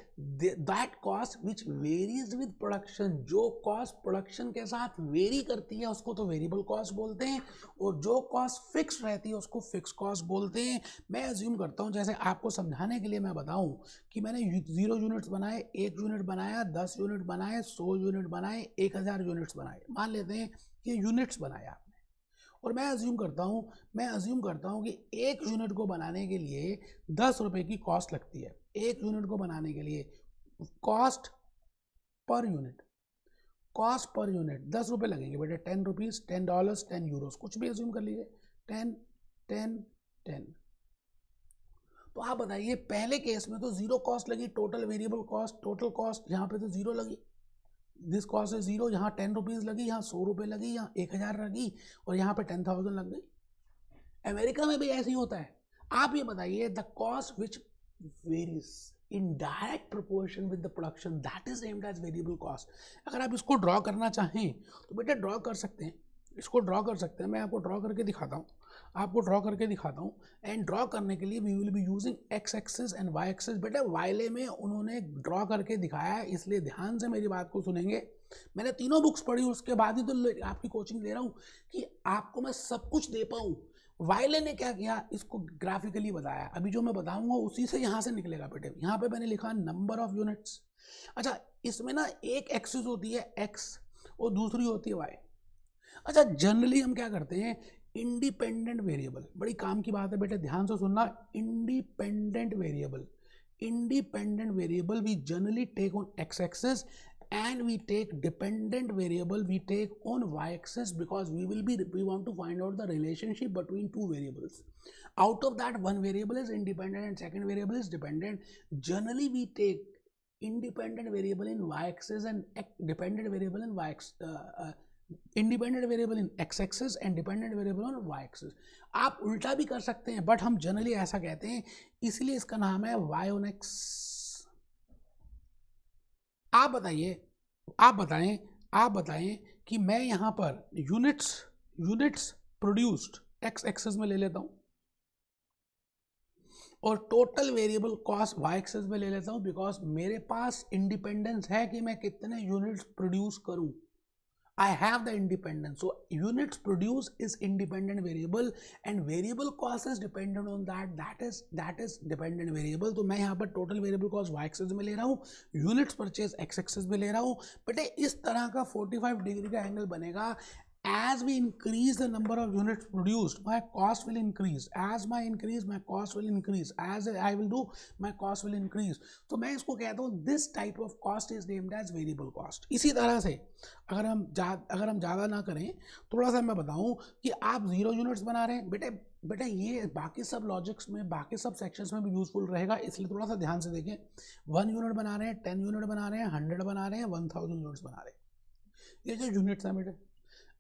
that cost which varies with production, जो cost production के साथ very करती है उसको तो वेरिएबल कॉस्ट बोलते हैं, और जो कॉस्ट फिक्स रहती है उसको फिक्स कॉस्ट बोलते हैं। मैं अज्यूम करता हूँ, जैसे आपको समझाने के लिए मैं बताऊँ कि मैंने 0 यूनिट्स बनाए, 1 यूनिट बनाया, 10 यूनिट बनाए, 100 यूनिट बनाए, 1000 यूनिट्स बनाए। मान लेते हैं कि यूनिट्स बनाए आपने, और मैं अज्यूम करता हूँ कि 1 यूनिट को बनाने के लिए 10 रुपये की कॉस्ट लगती है। 1 यूनिट को बनाने के लिए कॉस्ट पर यूनिट 10 रुपये लगेंगे बेटे, 10 रुपीज़, $10, 10 यूरोस, कुछ भी अज्यूम कर लीजिए, 10 10 10। तो आप बताइए पहले केस में तो 0 कॉस्ट लगी, total variable cost, total cost यहाँ पे तो 0 लगी, दिस कॉस्ट इज 0, यहाँ 10 रुपीज़ लगी, यहाँ 100 रुपये लगी, यहाँ 1000 लगी, और यहाँ पे 10,000 लग गई। अमेरिका में भी ऐसे ही होता है। आप ये बताइए the cost which varies in direct proportion with the production, that is named as variable cost. अगर आप इसको ड्रॉ करना चाहें तो बेटा ड्रॉ कर सकते हैं, इसको ड्रॉ कर सकते हैं। मैं आपको ड्रॉ करके दिखाता हूँ, एंड ड्रॉ करने के लिए we will be using X axis and Y axis. बेटा वाइले में उन्होंने ड्रॉ करके दिखाया है, इसलिए ध्यान से मेरी बात को सुनेंगे। मैंने तीनों बुक्स पढ़ी, उसके बाद ही तो आपकी कोचिंग दे रहा हूँ कि आपको मैं सब कुछ दे पाऊँ। वाइले ने क्या किया, इसको ग्राफिकली बताया। अभी जो मैं बताऊंगा उसी से यहाँ से निकलेगा बेटे। यहाँ पे मैंने लिखा नंबर ऑफ यूनिट्स। अच्छा, इसमें ना एक एक्सिस होती है एक्स और दूसरी होती है वाई। अच्छा, जनरली हम क्या करते हैं, इंडिपेंडेंट वेरिएबल, बड़ी काम की बात है बेटे, ध्यान से सुनना। Independent variable we generally take on X axis and we take dependent variable, we take on y-axis because we want to find out the relationship between two variables. Out of that, one variable is independent and second variable is dependent. Generally we take independent variable in y-axis and dependent variable in independent variable in x-axis and dependent variable on y-axis. आप उल्टा भी कर सकते हैं, but हम generally ऐसा कहते हैं, इसलिए इसका नाम है y on x. आप बताएं कि मैं यहां पर यूनिट्स प्रोड्यूस्ड एक्स एक्सिस में ले लेता हूं और total variable cost Y axis में ले लेता हूं, बिकॉज मेरे पास इंडिपेंडेंस है कि मैं कितने यूनिट्स प्रोड्यूस करूं. I have the independence. So units produced is independent variable and variable cost is dependent on that. That is dependent variable. तो मैं यहाँ पर total variable cost y axis में ले रहा हूँ, units purchase x axis में ले रहा हूँ. बेटे इस तरह का 45 डिग्री का एंगल बनेगा. As we increase the number of units produced, my cost will increase. As I increase, my cost will increase. As I will do, my cost will increase. तो मैं इसको कहता हूँ this type of cost is named as variable cost. इसी तरह से अगर हम ज़्यादा ना करें, थोड़ा सा मैं बताऊँ कि आप 0 यूनिट्स बना रहे हैं, बेटे ये बाकी सब लॉजिक्स में, बाकी सब सेक्शंस में भी यूजफुल रहेगा, इसलिए थोड़ा सा ध्यान से देखें. 1 यूनिट बना रहे हैं, 10 यूनिट बना रहे हैं, 100 बना रहे हैं, 1000 यूनिट्स बना रहे हैं. ये जो यूनिट्स हैं बेटे,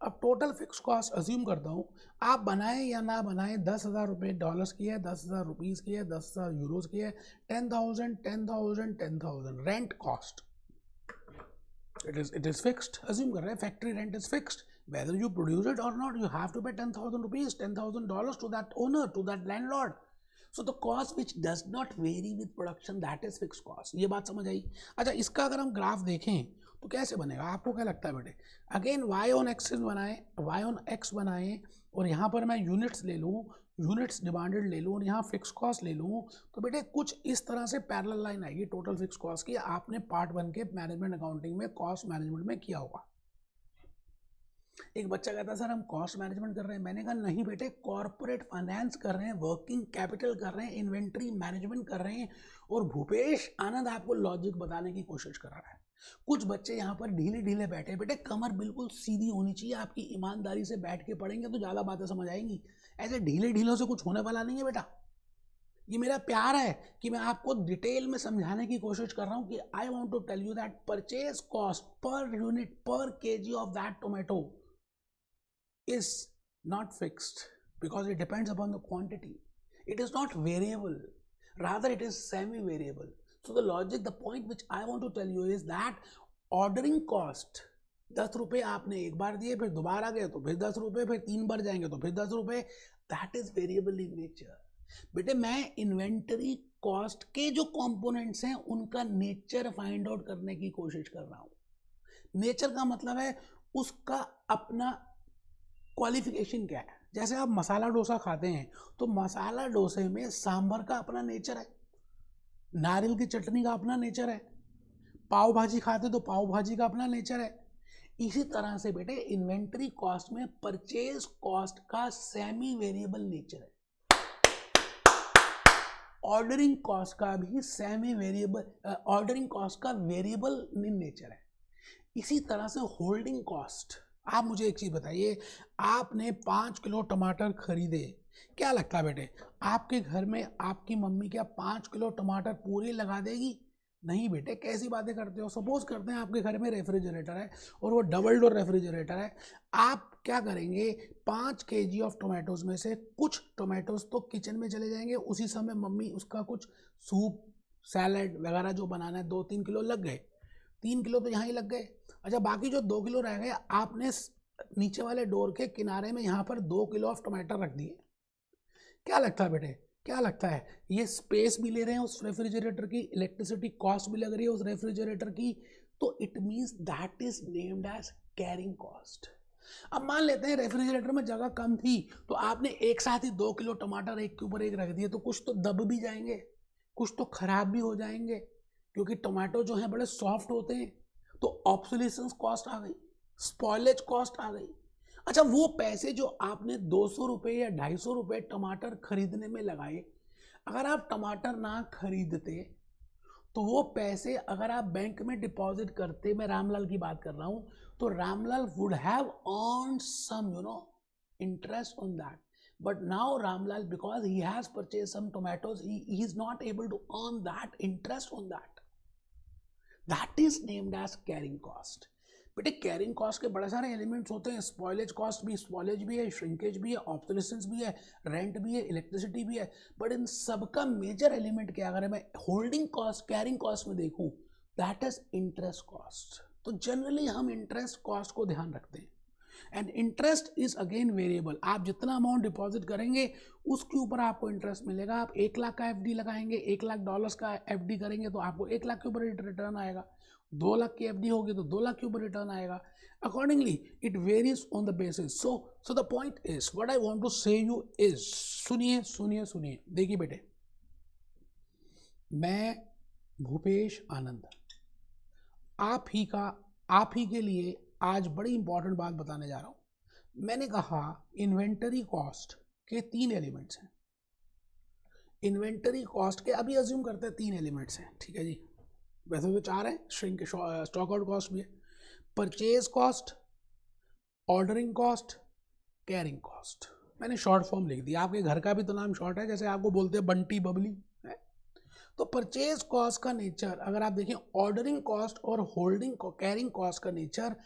अब टोटल फिक्स कॉस्ट अज्यूम करता हूँ, आप बनाएं या ना बनाएं, 10,000 रुपये डॉलर्स की है, 10,000 रुपीज़ की है, 10,000 यूरोज की है, 10,000 rent cost, it is fixed. Assume कर रहे हैं factory rent is fixed, whether you produce it or not, you have to pay 10,000 rupees, $10,000 to that owner, to that landlord. So the cost which does not vary with production, that is fixed cost. ये बात समझ आई. अच्छा, इसका अगर हम graph देखें तो कैसे बनेगा, आपको क्या लगता है बेटे? अगेन y on x बनाएं और यहाँ पर मैं यूनिट्स ले लूँ, यूनिट्स डिमांडेड ले लूँ और यहाँ फिक्स कॉस्ट ले लूँ, तो बेटे कुछ इस तरह से पैरेलल लाइन आएगी टोटल फिक्स कॉस्ट की. आपने पार्ट 1 के मैनेजमेंट अकाउंटिंग में कॉस्ट मैनेजमेंट में किया होगा. एक बच्चा कहता है सर हम कॉस्ट मैनेजमेंट कर रहे हैं. मैंने कहा नहीं बेटे, कॉर्पोरेट फाइनेंस कर रहे हैं, वर्किंग कैपिटल कर रहे हैं, इन्वेंट्री मैनेजमेंट कर रहे हैं. और भूपेश आनंद आपको लॉजिक बताने की कोशिश कर रहा है. कुछ बच्चे यहाँ पर ढीले बैठे. बेटे कमर बिल्कुल सीधी होनी चाहिए, आपकी ईमानदारी से बैठ के पढ़ेंगे तो ज़्यादा बातें समझ आएंगी. ऐसे ढीलों से कुछ होने वाला नहीं है बेटा. ये मेरा प्यार है कि मैं आपको डिटेल में समझाने की कोशिश कर रहा हूँ कि I want to tell you that purchase cost per unit per KG of that tomato is not fixed because it depends upon the quantity. It is not variable, rather it is semi-variable. So the logic, the point which I want to tell you is that ordering cost 10 रुपये आपने एक बार दिए, फिर दोबारा गए तो फिर 10 रुपये, फिर 3 बार जाएंगे तो फिर 10 रुपये, that is variable in nature. बेटे मैं इन्वेंटरी कॉस्ट के जो कंपोनेंट्स हैं उनका नेचर फाइंड आउट करने की कोशिश कर रहा हूँ. नेचर का मतलब है उसका अपना क्वालिफिकेशन क्या है. जैसे आप मसाला डोसा खाते हैं तो मसाला डोसे में सांभर का अपना नेचर है, नारियल की चटनी का अपना नेचर है, पाव भाजी खाते तो पाव भाजी का अपना नेचर है. इसी तरह से बेटे इन्वेंटरी कॉस्ट में परचेज कॉस्ट का सेमी वेरिएबल नेचर है, ऑर्डरिंग कॉस्ट का भी सेमी वेरिएबल, ऑर्डरिंग कॉस्ट का वेरिएबल नेचर है. इसी तरह से होल्डिंग कॉस्ट. आप मुझे एक चीज़ बताइए, आपने 5 किलो टमाटर खरीदे, क्या लगता है बेटे आपके घर में आपकी मम्मी क्या 5 किलो टमाटर पूरे लगा देगी? नहीं बेटे, कैसी बातें करते हो. सपोज करते हैं आपके घर में रेफ्रिजरेटर है और वो डबल डोर रेफ्रिजरेटर है. आप क्या करेंगे, 5 केजी ऑफ टोमेटोज में से कुछ टोमेटोज तो किचन में चले जाएंगे, उसी समय मम्मी उसका कुछ सूप सैलड वगैरह जो बनाना है 2-3 किलो लग गए, 3 किलो तो यहाँ ही लग गए. अच्छा, बाकी जो 2 किलो रह गए आपने नीचे वाले डोर के किनारे में यहाँ पर 2 किलो ऑफ टमाटर रख दिए. क्या लगता है बेटे, क्या लगता है, ये स्पेस भी ले रहे हैं उस रेफ्रिजरेटर की, इलेक्ट्रिसिटी कॉस्ट भी लग रही है उस रेफ्रिजरेटर की, तो it means that is named as carrying cost. अब मान लेते हैं रेफ्रिजरेटर में जगह कम थी तो आपने एक साथ ही 2 किलो टमाटर एक के ऊपर एक रख दिए, तो कुछ तो दब भी जाएंगे, कुछ तो खराब भी हो जाएंगे, क्योंकि टमाटो जो हैं बड़े सॉफ्ट होते हैं. तो ऑब्सोलेसेंस कॉस्ट आ गई, स्पॉइलेज कॉस्ट आ गई. अच्छा, वो पैसे जो आपने 200 रुपये या 250 रुपये टमाटर खरीदने में लगाए, अगर आप टमाटर ना खरीदते तो वो पैसे अगर आप बैंक में डिपॉजिट करते, मैं रामलाल की बात कर रहा हूं, तो Ramlal would have earn some interest on that. But now Ramlal, because he has purchased some tomatoes, he is not able to earn that interest on that. That is named as carrying cost. बेटे carrying cost के बड़े सारे elements होते हैं. Spoilage cost भी, spoilage भी है, shrinkage भी है, ऑब्सोलेसेंस भी है, रेंट भी है, इलेक्ट्रिसिटी भी है. बट इन सबका मेजर एलिमेंट क्या, अगर मैं होल्डिंग कॉस्ट, कैरिंग कॉस्ट में देखूं, दैट इज इंटरेस्ट कॉस्ट. तो जनरली हम इंटरेस्ट कॉस्ट को ध्यान रखते हैं. And interest is again variable. आप जितना अमाउंट डिपॉजिट करेंगे उसके ऊपर आपको इंटरेस्ट मिलेगा. आप 1 लाख का एफडी लगाएंगे, $1,00,000 का एफडी करेंगे तो आपको 1 लाख के ऊपर रिटर्न आएगा. 2 लाख की एफडी होगी तो 2 लाख के ऊपर रिटर्न आएगा. Accordingly it varies on the basis. So the point is, what I want to say you is, सुनिए सुनिए सुनिए. देखिए बेटे, मैं भूपेश आनंद आप ही के लिए आज बड़ी इंपॉर्टेंट बात बताने जा रहा हूं. मैंने कहा इन्वेंटरी कॉस्ट के 3 एलिमेंट्स हैं. इन्वेंटरी कॉस्ट के अभी अज्यूम करते हैं 3 एलिमेंट्स हैं, ठीक है जी. वैसे तो 4 हैं, स्टॉक आउट कॉस्ट भी है, purchase cost, ordering cost, carrying cost. मैंने शॉर्ट फॉर्म लिख दी. आपके घर का भी तो नाम शॉर्ट है, जैसे आपको बोलते हैं बंटी बबली है. तो परचेज कॉस्ट का नेचर अगर आप देखें, ऑर्डरिंग कॉस्ट और होल्डिंग कैरिंग कॉस्ट का नेचर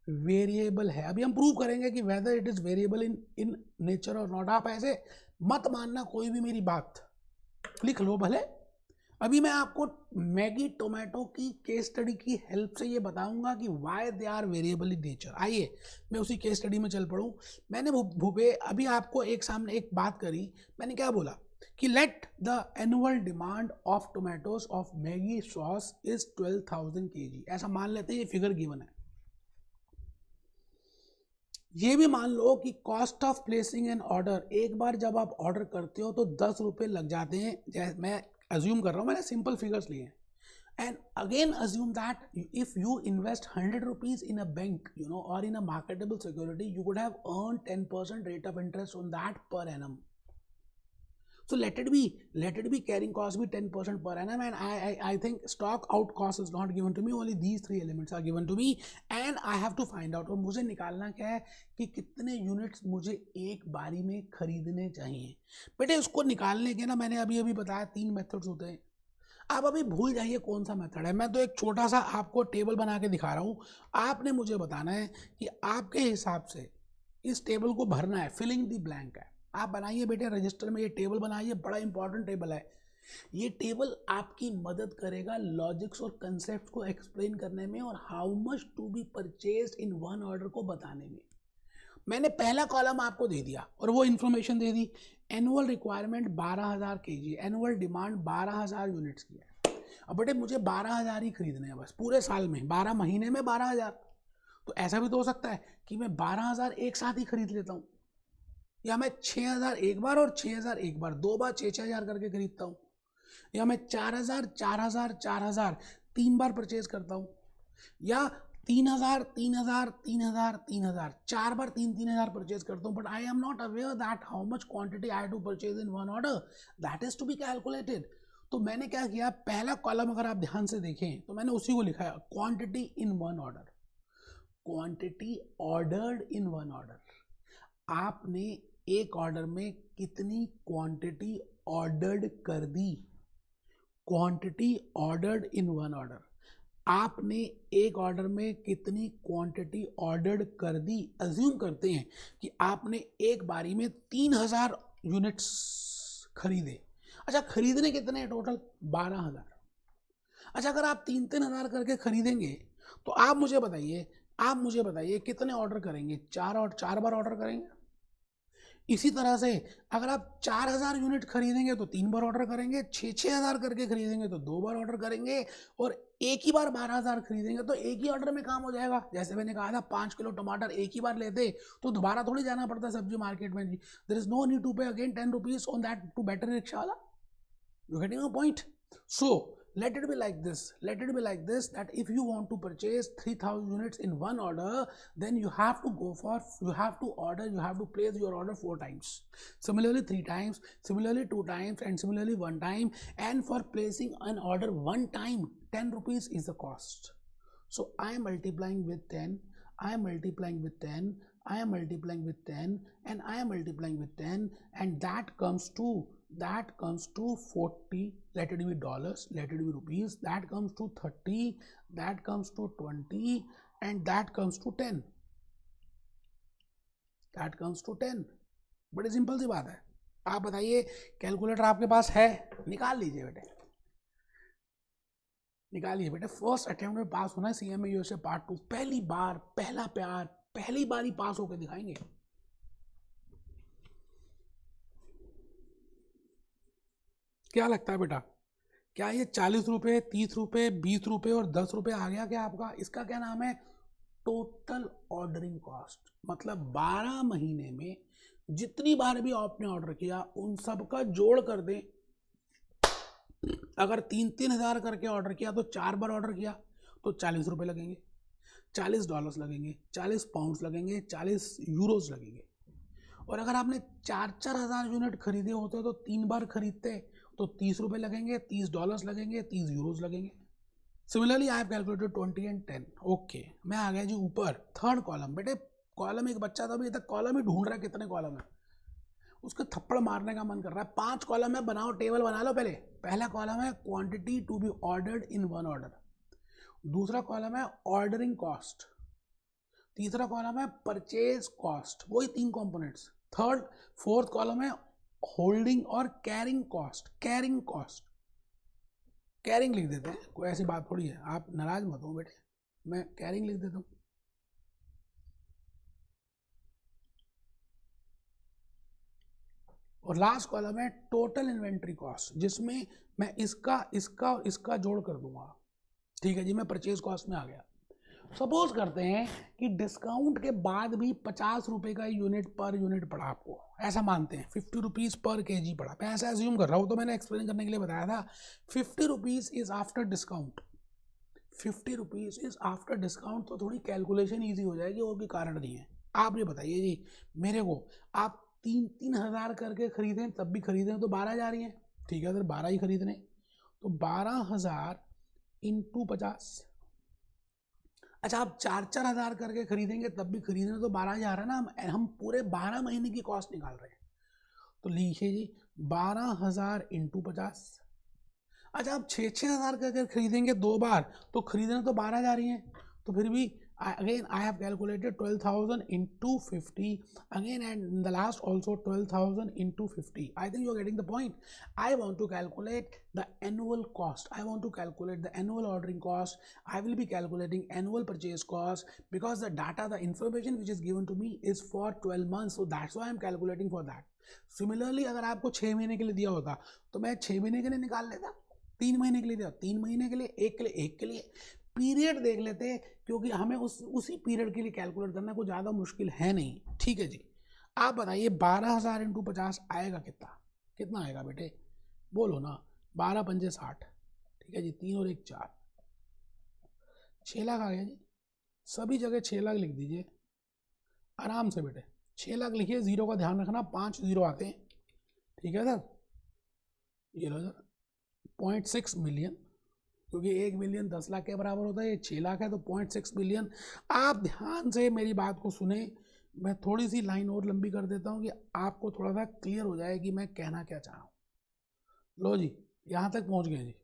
वेरिएबल है. अभी हम प्रूव करेंगे कि whether it is variable in nature और नॉट. आप ऐसे मत मानना कोई भी मेरी बात, लिख लो भले. अभी मैं आपको मैगी टोमेटो की केस स्टडी की हेल्प से ये बताऊंगा कि why they are variable in nature. आइए मैं उसी केस स्टडी में चल पड़ूं. मैंने भूपे अभी आपको सामने एक बात करी. मैंने क्या बोला कि let the annual demand of tomatoes of Maggi sauce is 12,000 kg. ऐसा मान लेते हैं, ये फिगर गिवन है. ये भी मान लो कि cost of placing an order, एक बार जब आप ऑर्डर करते हो तो 10 रुपये लग जाते हैं. जैसे मैं अज्यूम कर रहा हूँ, मैंने सिंपल फिगर्स लिए हैं. And again assume that if you invest 100 rupees in a bank और in a marketable security, you could have earn 10% rate of interest on that per annum. So let it be carrying cost be 10% per annum, and I think stock out cost is not given to me. Only these 3 elements are given to me, and I have to find out. और मुझे निकालना क्या है कि कितने units मुझे एक बारी में खरीदने चाहिए. बेटे उसको निकालने के ना, मैंने अभी बताया 3 मेथड्स होते हैं. आप अभी भूल जाइए कौन सा मेथड है. मैं तो एक छोटा सा आपको टेबल बना के दिखा रहा हूँ. आपने मुझे बताना है कि आपके हिसाब से इस टेबल को भरना है. फिलिंग द ब्लैंक है. आप बनाइए बेटे रजिस्टर में, ये टेबल बनाइए. बड़ा इंपॉर्टेंट टेबल है. ये टेबल आपकी मदद करेगा लॉजिक्स और कंसेप्ट को एक्सप्लेन करने में और how much to be purchased in one order को बताने में. मैंने पहला कॉलम आपको दे दिया और वो इन्फॉर्मेशन दे दी. Annual requirement 12,000 kg, annual demand 12,000 units की है. अब बेटे मुझे 12,000 ही खरीदने हैं बस पूरे साल में, 12 महीने में 12,000. तो ऐसा भी तो हो सकता है कि मैं 12,000 एक साथ ही खरीद लेता हूँ, या मैं 6,000 एक बार और 6,000 एक बार, 2 बार 6,000 करके खरीदता हूँ, या मैं 4,000 4,000 4,000 3 बार परचेज करता हूँ, या 3,000 3,000 3,000 3,000 4 बार 3,000 परचेज करता हूँ. But I am not aware that how much quantity I to purchase in one order. That is to be calculated. तो मैंने क्या किया, पहला कॉलम अगर आप ध्यान से देखें तो मैंने उसी को लिखा है, quantity in one order, quantity ordered in one order. आपने एक ऑर्डर में कितनी क्वांटिटी ऑर्डर्ड कर दी, quantity ordered in one order. आपने एक ऑर्डर में कितनी क्वांटिटी ऑर्डर्ड कर दी. अज्यूम करते हैं कि आपने एक बारी में 3,000 यूनिट्स खरीदे. अच्छा, खरीदने कितने हैं टोटल? 12,000. अच्छा, अगर आप 3,000 करके खरीदेंगे तो आप मुझे बताइए कितने ऑर्डर करेंगे? 4 बार ऑर्डर करेंगे. इसी तरह से अगर आप 4,000 यूनिट खरीदेंगे तो 3 बार ऑर्डर करेंगे, 6,000 करके खरीदेंगे तो 2 बार ऑर्डर करेंगे, और एक ही बार 12,000 खरीदेंगे तो एक ही ऑर्डर में काम हो जाएगा. जैसे मैंने कहा था 5 किलो टमाटर एक ही बार लेते तो दोबारा थोड़ी जाना पड़ता सब्जी मार्केट में. There is no need to pay again 10 rupees on that to battery rickshaw वाला. You getting a point? So let it be like this, that if you want to purchase 3000 units in one order, then you have to place your order 4 times, similarly 3 times, similarly 2 times, and similarly 1 time. And for placing an order 1 time, 10 rupees is the cost. So I am multiplying with 10, I am multiplying with 10, I am multiplying with 10, and I am multiplying with 10, and that comes to 40, let it be dollars, let it be rupees, that comes to 30, that comes to 20, and that comes to 10, बड़ी simple सी बात है। आप बताइए, calculator आपके पास है, निकाल लीजिए बेटे, निकालिए बेटे। फर्स्ट अटेम्प्ट में पास होना है CMA USA पार्ट 2, पहली बार, पहला प्यार, पहली बार ही पास होकर दिखाएंगे। क्या लगता है बेटा, क्या ये 40 रुपये, 30 रुपये, 20 रुपये और 10 रुपये आ गया क्या आपका? इसका क्या नाम है? Total ordering cost. मतलब 12 महीने में जितनी बार भी आपने ऑर्डर किया उन सब का जोड़ कर दें। अगर 3-3 हज़ार करके ऑर्डर किया तो 4 बार ऑर्डर किया तो 40 रुपये लगेंगे, $40 लगेंगे, 40 पाउंड्स लगेंगे, 40 यूरोज लगेंगे। और अगर आपने 4-4 हज़ार यूनिट खरीदे होते तो 3 बार खरीदते तो 30 रुपये लगेंगे, $30 लगेंगे, 30 यूरोज लगेंगे। Similarly I have calculated 20 and 10। Okay, मैं आ गया जी ऊपर थर्ड कॉलम। बेटे कॉलम, एक बच्चा था अभी तक कॉलम ही ढूंढ रहा है, कितने कॉलम है, उसके थप्पड़ मारने का मन कर रहा है। 5 कॉलम है, बनाओ, टेबल बना लो। पहला कॉलम है quantity to be ordered in one order, दूसरा कॉलम है ऑर्डरिंग कॉस्ट, तीसरा कॉलम है परचेज कॉस्ट, वही 3 कंपोनेंट्स। फोर्थ कॉलम है होल्डिंग और कैरिंग कॉस्ट। कैरिंग लिख देते हैं, कोई ऐसी बात थोड़ी है, आप नाराज मत हो बेटे, मैं कैरिंग लिख देता हूँ। और लास्ट कॉलम है टोटल इन्वेंट्री कॉस्ट, जिसमें मैं इसका जोड़ कर दूंगा। ठीक है जी, मैं परचेज कॉस्ट में आ गया। सपोज करते हैं कि डिस्काउंट के बाद भी 50 रुपये का यूनिट पड़ा आपको, ऐसा मानते हैं 50 रुपीज़ पर केजी पड़ा, मैं ऐसा एज्यूम कर रहा हूँ, तो मैंने एक्सप्लेन करने के लिए बताया था। 50 rupees is after discount, 50 rupees is after discount, तो थोड़ी कैलकुलेशन ईजी हो जाएगी, वो भी कारण नहीं है। आप ये बताइए जी मेरे को, आप 3-3 हज़ार करके खरीदें तब भी खरीदें तो 12 हज़ार ही है। ठीक है, अगर 12 ही खरीदने तो 12,000 इंटू 50। अच्छा, आप 4-4 हज़ार करके खरीदेंगे तब भी खरीदने तो 12 हज़ार है ना। हम पूरे 12 महीने की कॉस्ट निकाल रहे हैं, तो लिखिए जी 12,000 इंटू 50। अच्छा, आप 6-6 हज़ार करके खरीदेंगे 2 बार तो खरीदने तो 12 हज़ार ही हैं, तो फिर भी again I have calculated 12,000 into 50 again, and in the last also 12,000 into 50. I think you are getting the point. I want to calculate the annual cost, I want to calculate the annual ordering cost, I will be calculating annual purchase cost, because the information which is given to me is for 12 months, so that's why I am calculating for that. Similarly, अगर आपको 6 महीने के लिए दिया होता तो मैं 6 महीने के लिए निकाल लेता, 3 महीने के लिए दिया 3 महीने के लिए, एक के लिए पीरियड देख लेते, क्योंकि हमें उसी पीरियड के लिए कैलकुलेट करना कोई ज़्यादा मुश्किल है नहीं। ठीक है जी, आप बताइए 12,000 इंटू 50 आएगा कितना आएगा बेटे, बोलो ना। 12 पंजे 60, ठीक है जी, 3 और 1 4, 6 लाख आ गया जी। सभी जगह 6 लाख लिख दीजिए आराम से बेटे, 6 लाख लिखिए, जीरो का ध्यान रखना, 5 जीरो आते हैं। ठीक है सर, ये लो सर 0.6 मिलियन, क्योंकि 1 मिलियन 10 लाख के बराबर होता है, ये 6 लाख है तो 0.6 मिलियन। आप ध्यान से मेरी बात को सुने, मैं थोड़ी सी लाइन और लंबी कर देता हूँ कि आपको थोड़ा सा क्लियर हो जाए कि मैं कहना क्या चाह रहा हूँ। लो जी, यहाँ तक पहुँच गए जी।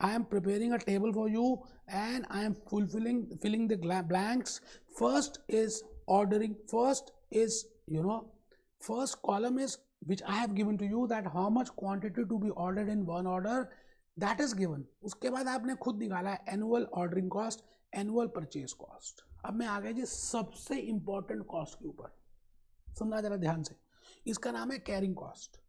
I am preparing a table for you and I am filling the blanks. First is ordering, first column is which I have given to you, that how much quantity to be ordered in one order, that is given। उसके बाद आपने खुद निकाला है annual ordering cost, annual purchase cost. अब मैं आ गया जी सबसे इंपॉर्टेंट कॉस्ट के ऊपर, सुनना जरा ध्यान से, इसका नाम है कैरिंग कॉस्ट।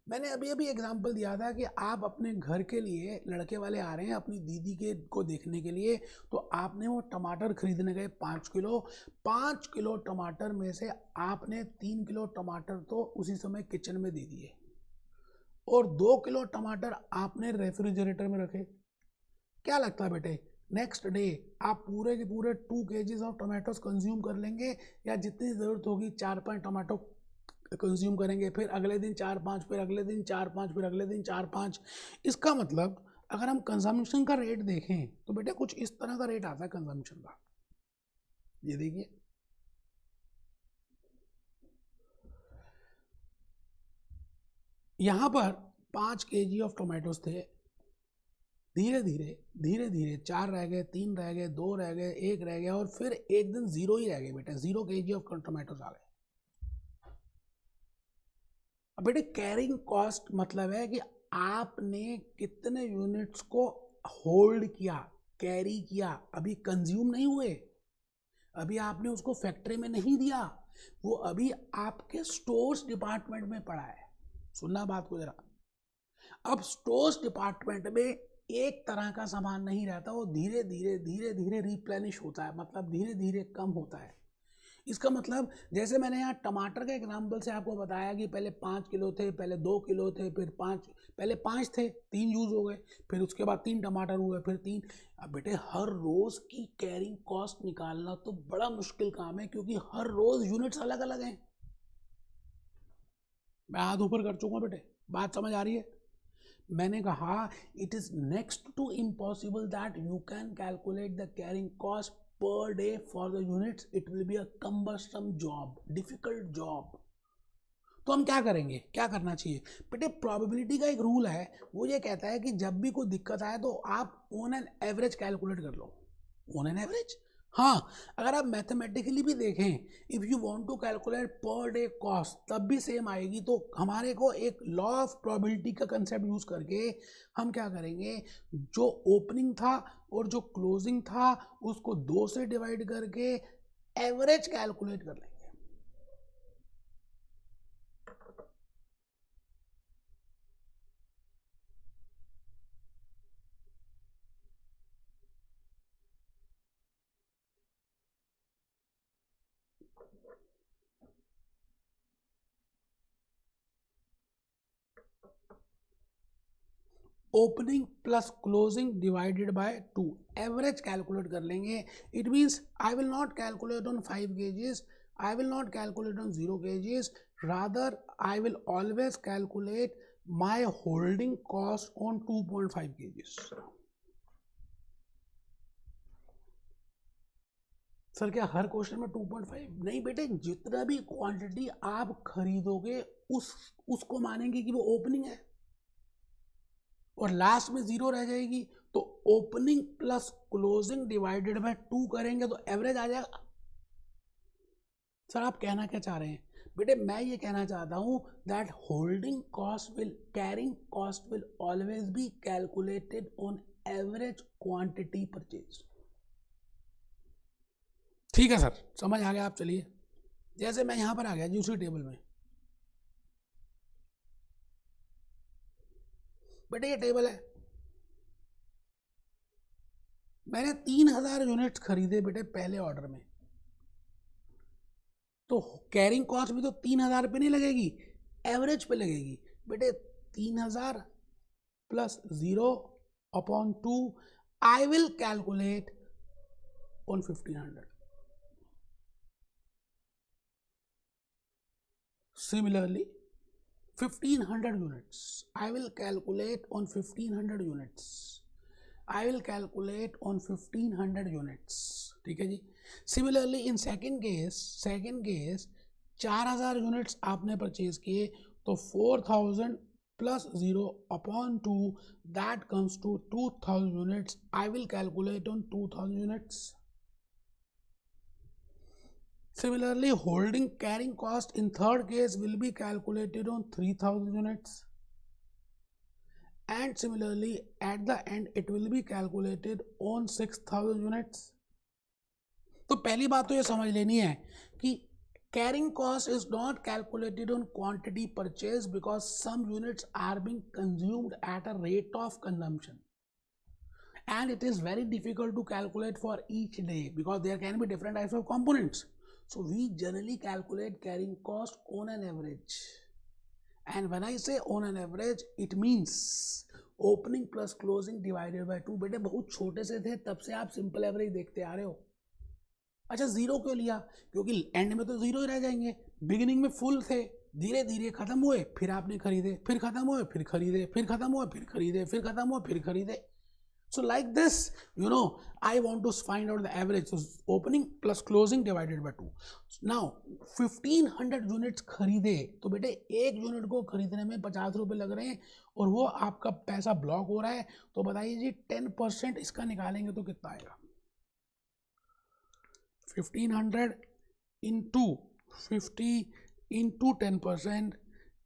मैंने अभी एग्जांपल दिया था कि आप अपने घर के लिए, लड़के वाले आ रहे हैं अपनी दीदी के को देखने के लिए, तो आपने वो टमाटर खरीदने गए 5 किलो, 5 किलो टमाटर में से आपने 3 किलो टमाटर तो उसी समय किचन में दे दिए। और 2 किलो टमाटर आपने रेफ्रिजरेटर में रखे, क्या लगता है बेटे नेक्स्ट डे आप पूरे के पूरे 2 kgs ऑफ टमाटोस कंज्यूम कर लेंगे, या जितनी ज़रूरत होगी 4-5 टमाटो कंज्यूम करेंगे, फिर अगले दिन 4-5, फिर अगले दिन 4-5, फिर अगले दिन 4-5? इसका मतलब अगर हम कंजम्पशन का रेट देखें तो बेटे कुछ इस तरह का रेट आता है कंजम्पशन का। ये देखिए, यहाँ पर 5 kg ऑफ टोमेटोज थे, धीरे धीरे धीरे धीरे 4 रह गए, 3 रह गए, 2 रह गए, 1 रह गया, और फिर एक दिन 0 ही रह गए बेटा, 0 kg ऑफ टोमेटोज आ गए। अब बेटे कैरिंग कॉस्ट मतलब है कि आपने कितने यूनिट्स को होल्ड किया, कैरी किया, अभी कंज्यूम नहीं हुए, अभी आपने उसको फैक्ट्री में नहीं दिया, वो अभी आपके स्टोर्स डिपार्टमेंट में पड़ा है। सुनना बात को जरा, अब स्टोर्स डिपार्टमेंट में एक तरह का सामान नहीं रहता, वो धीरे धीरे धीरे धीरे रिप्लेनिश होता है, मतलब धीरे धीरे कम होता है। इसका मतलब जैसे मैंने यहाँ टमाटर के एग्जाम्पल से आपको बताया कि पहले 5 किलो थे, पहले 2 किलो थे, फिर 5, पहले 5 थे, 3 यूज हो गए, फिर उसके बाद 3 टमाटर हुए, फिर 3। अब बेटे हर रोज की कैरिंग कॉस्ट निकालना तो बड़ा मुश्किल काम है, क्योंकि हर रोज यूनिट्स अलग अलग हैं। मैं हाथ ऊपर कर चुका बेटे, बात समझ आ रही है? मैंने कहा it is next to impossible that you can calculate the carrying cost per day for the units. It will be a cumbersome job, difficult job. तो हम क्या करेंगे, क्या करना चाहिए बेटे? प्रोबेबिलिटी का एक रूल है, वो ये कहता है कि जब भी कोई दिक्कत आए तो आप ऑन एन एवरेज कैलकुलेट कर लो। ऑन एन एवरेज, हाँ, अगर आप मैथमेटिकली भी देखें, if you want to calculate per day cost तब भी सेम आएगी। तो हमारे को एक लॉ ऑफ प्रोबेबिलिटी का कंसेप्ट यूज़ करके हम क्या करेंगे, जो ओपनिंग था और जो क्लोजिंग था उसको 2 से डिवाइड करके एवरेज कैलकुलेट कर लेंगे। Opening plus closing divided by 2, average calculate कर लेंगे। It means I will not calculate on 5 kgs, I will not calculate on 0 kgs, rather I will always calculate my holding cost on 2.5 kgs. Sir क्या हर question में 2.5? नहीं बेटे, जितना भी quantity आप खरीदोगे उसको मानेंगे कि वो ओपनिंग है, और लास्ट में 0 रह जाएगी, तो opening plus closing divided by 2 करेंगे तो एवरेज आ जाएगा। सर आप कहना क्या चाह रहे हैं? बेटे मैं ये कहना चाहता हूं that holding cost will, carrying cost will always be calculated on average quantity purchase. ठीक है सर, समझ आ गया। आप चलिए, जैसे मैं यहां पर आ गया दूसरी टेबल में, बेटे ये टेबल है, मैंने 3000 यूनिट्स खरीदे बेटे पहले ऑर्डर में, तो कैरिंग कॉस्ट भी तो 3000 पे नहीं लगेगी, एवरेज पे लगेगी बेटे। 3000 plus 0/2 I will calculate on 1500। Similarly 1500 units I will calculate on 1500 units, I will calculate on 1500 units। ठीक है जी। Similarly in second case 4000 units आपने परचेज किए, तो 4000 plus 0/2 that comes to 2000 units. I will calculate on 2000 units. Similarly, holding carrying cost in third case will be calculated on 3000 units, and similarly at the end it will be calculated on 6000 units। तो पहली बात तो ये समझ लेनी है कि carrying cost is not calculated on quantity purchase because some units are being consumed at a rate of consumption, and it is very difficult to calculate for each day because there can be different types of components. So we generally calculate carrying cost on an average, and when I say on an average it means opening plus closing divided by 2। बेटे बहुत छोटे से थे तब से आप simple average देखते आ रहे हो। अच्छा जीरो क्यों लिया? क्योंकि एंड में तो जीरो ही रह जाएंगे, बिगिनिंग में फुल थे, धीरे धीरे खत्म हुए, फिर आपने खरीदे, फिर खत्म हुए, फिर खरीदे, फिर खत्म हुए, फिर खरीदे, फिर खत्म हुए, फिर खरीदे। So like this, you know, I want to find out the average. So opening plus closing divided by 2. Now 1500 units खरीदे तो बेटे एक यूनिट को खरीदने में 50 रुपये लग रहे हैं और वो आपका पैसा ब्लॉक हो रहा है। तो बताइए जी 10% इसका निकालेंगे तो कितना आएगा? 1500 into 50 into 10%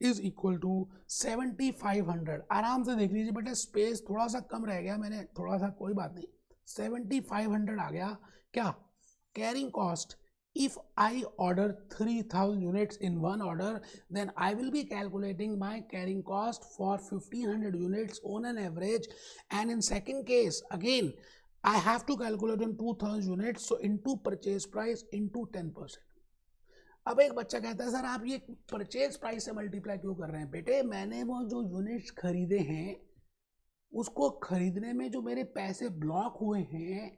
is equal to 7500। आराम से देख लीजिए बेटे, स्पेस थोड़ा सा कम रह गया, मैंने थोड़ा सा, कोई बात नहीं, 7500 आ गया। क्या carrying cost? If I order 3000 units in one order then I will be calculating my carrying cost for 1500 units on an average, and in second case again I have to calculate on 2000 units, so into purchase price into 10%. अब एक बच्चा कहता है sir आप ये purchase price से multiply क्यों कर रहे हैं? बेटे मैंने वो जो यूनिट्स खरीदे हैं उसको खरीदने में जो मेरे पैसे ब्लॉक हुए हैं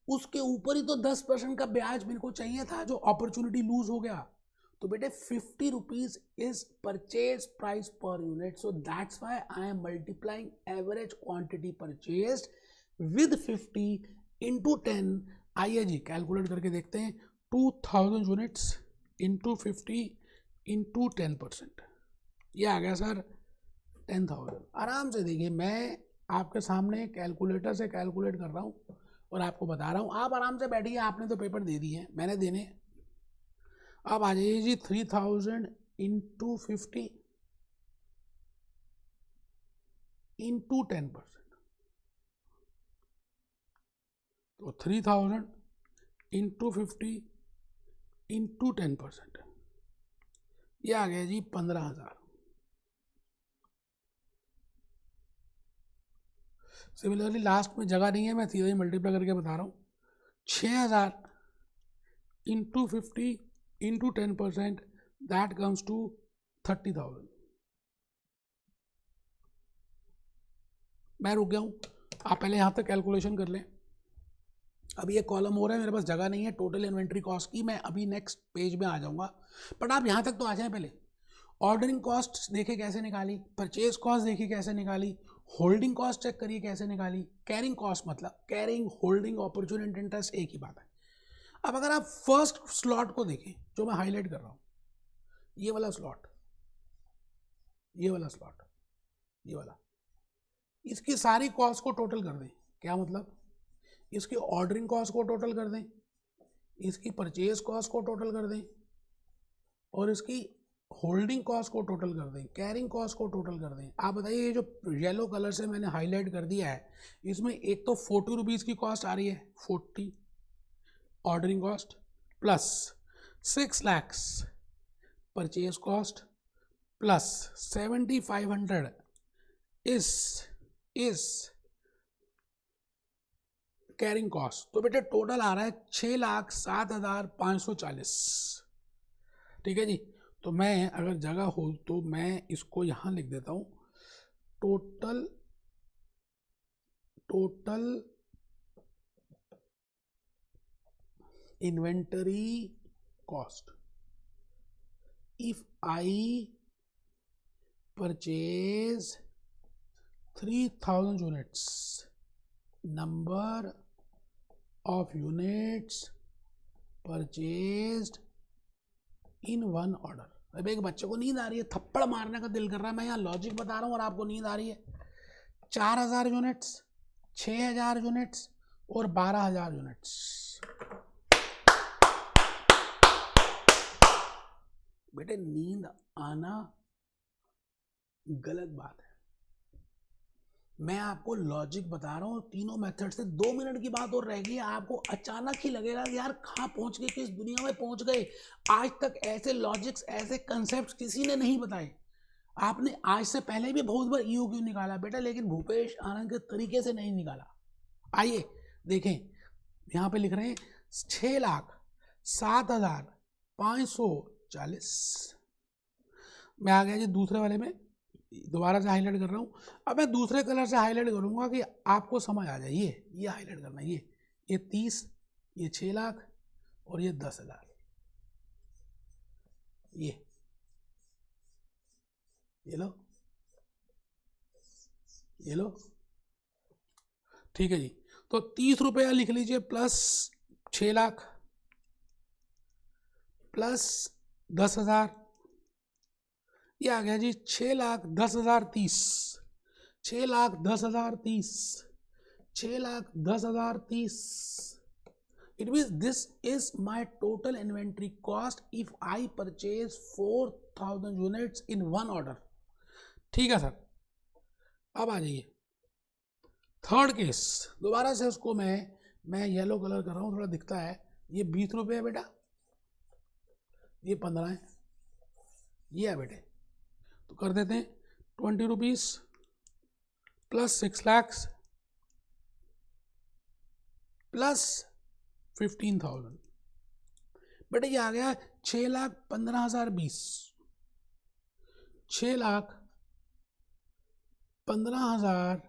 उसके ऊपर ही तो 10% का ब्याज मेरे को चाहिए था, जो अपॉर्चुनिटी लूज हो गया। तो बेटे 50 rupees is purchase price per unit, so that's why I am multiplying average quantity purchased with 50 into 10। आइए जी कैलकुलेट करके देखते हैं। 2000 यूनिट्स इंटू 50 इंटू 10%, ये आ गया सर 10,000। आराम से देखिए, मैं आपके सामने कैलकुलेटर से कैलकुलेट कर रहा हूँ और आपको बता रहा हूँ, आप आराम से बैठिए, आपने तो पेपर दे दिए हैं, मैंने देने। अब आ जाइए जी 3000 इंटू 50 इंटू 10%, तो 3000 इंटू 50 इंटू 10%, ये आ गया जी 15,000। सिमिलरली लास्ट में जगह नहीं है, मैं सीधे ही मल्टीप्लाई करके बता रहा हूँ। 6000 into 50 into 10%, that comes to 30,000। मैं रुक गया हूँ, आप पहले यहाँ तक कैलकुलेशन कर लें। अभी ये कॉलम हो रहा है, मेरे पास जगह नहीं है टोटल इन्वेंट्री कॉस्ट की, मैं अभी नेक्स्ट पेज में आ जाऊँगा, बट आप यहाँ तक तो आ जाएं पहले। ऑर्डरिंग कॉस्ट देखे कैसे निकाली, परचेज कॉस्ट देखिए कैसे निकाली, होल्डिंग कॉस्ट चेक करिए कैसे निकाली, कैरिंग कॉस्ट मतलब कैरिंग, होल्डिंग, अपॉर्चुनिटी इंटरेस्ट एक ही बात है। अब अगर आप फर्स्ट स्लॉट को देखें जो मैं हाईलाइट कर रहा हूँ, ये वाला स्लॉट, ये वाला स्लॉट, ये वाला, इसकी सारी कॉस्ट को टोटल कर दें। क्या मतलब? इसकी ऑर्डरिंग कॉस्ट को टोटल कर दें, इसकी परचेज कॉस्ट को टोटल कर दें और इसकी होल्डिंग कॉस्ट को टोटल कर दें, कैरिंग कॉस्ट को टोटल कर दें। आप बताइए ये जो येलो कलर से मैंने हाईलाइट कर दिया है, इसमें एक तो 40 रुपीज़ की कॉस्ट आ रही है, 40 ordering cost, plus 6 lakhs purchase cost, plus 7500 इस कैरिंग कॉस्ट। तो बेटे टोटल आ रहा है 6,07,540। ठीक है जी, तो मैं अगर जगह हो तो मैं इसको यहाँ लिख देता हूँ, total inventory cost if I purchase 3000 units, number of units purchased in one order. अब एक बच्चे को नींद आ रही है, थप्पड़ मारने का दिल कर रहा है, मैं यहाँ लॉजिक बता रहा हूँ और आपको नींद आ रही है। 4000 यूनिट्स, 6000 यूनिट्स और 12000 यूनिट्स। बेटे नींद आना गलत बात है, मैं आपको लॉजिक बता रहा हूँ तीनों मेथड से। 2 मिनट की बात और रह गई, आपको अचानक ही लगेगा कि यार कहाँ पहुँच गए, किस दुनिया में पहुँच गए। आज तक ऐसे लॉजिक्स, ऐसे कंसेप्ट किसी ने नहीं बताए। आपने आज से पहले भी बहुत बार ईओ क्यों निकाला बेटा, लेकिन भूपेश आनंद के तरीके से नहीं निकाला। आइए देखें, यहाँ पे लिख रहे हैं 6,07,540। मैं आ गया जी दूसरे वाले में, दोबारा से हाईलाइट कर रहा हूँ। अब मैं दूसरे कलर से हाईलाइट करूँगा कि आपको समझ आ जाए। ये हाईलाइट करना, ये 30, ये 6 लाख और ये 10,000, ये लो, ठीक है जी। तो 30 रुपया लिख लीजिए प्लस 6 लाख प्लस 10,000, ये आ गया जी 6,10,030, 6,10,030, 6,10,030. It means this is my total inventory cost if I purchase 4,000 units in one order. ठीक है सर। अब आ जाइए थर्ड केस, दोबारा से उसको मैं येलो कलर कर रहा हूँ, थोड़ा दिखता है। ये 20 रुपये है बेटा, ये 15 है, ये है बेटे। तो कर देते हैं 20 रुपीज़ प्लस 6 lakhs प्लस 15,000, बेटे ये आ गया 6,15,020, 6,15,000,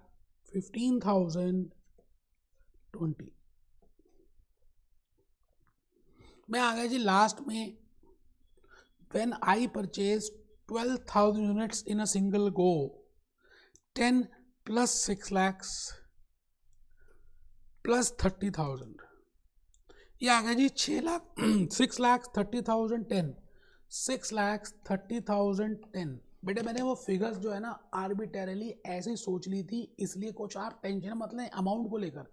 15,020। मैं आ गया जी लास्ट में, when I purchase 12,000 units in a single go, 10 plus 6 lakhs plus 30,000, ये आ गया जी 6 लाख 6,30,010, 6,30,010। बेटे मैंने वो फिगर्स जो है ना आर्बिटरली ऐसे ही सोच ली थी, इसलिए कुछ आप टेंशन मत लें अमाउंट को लेकर।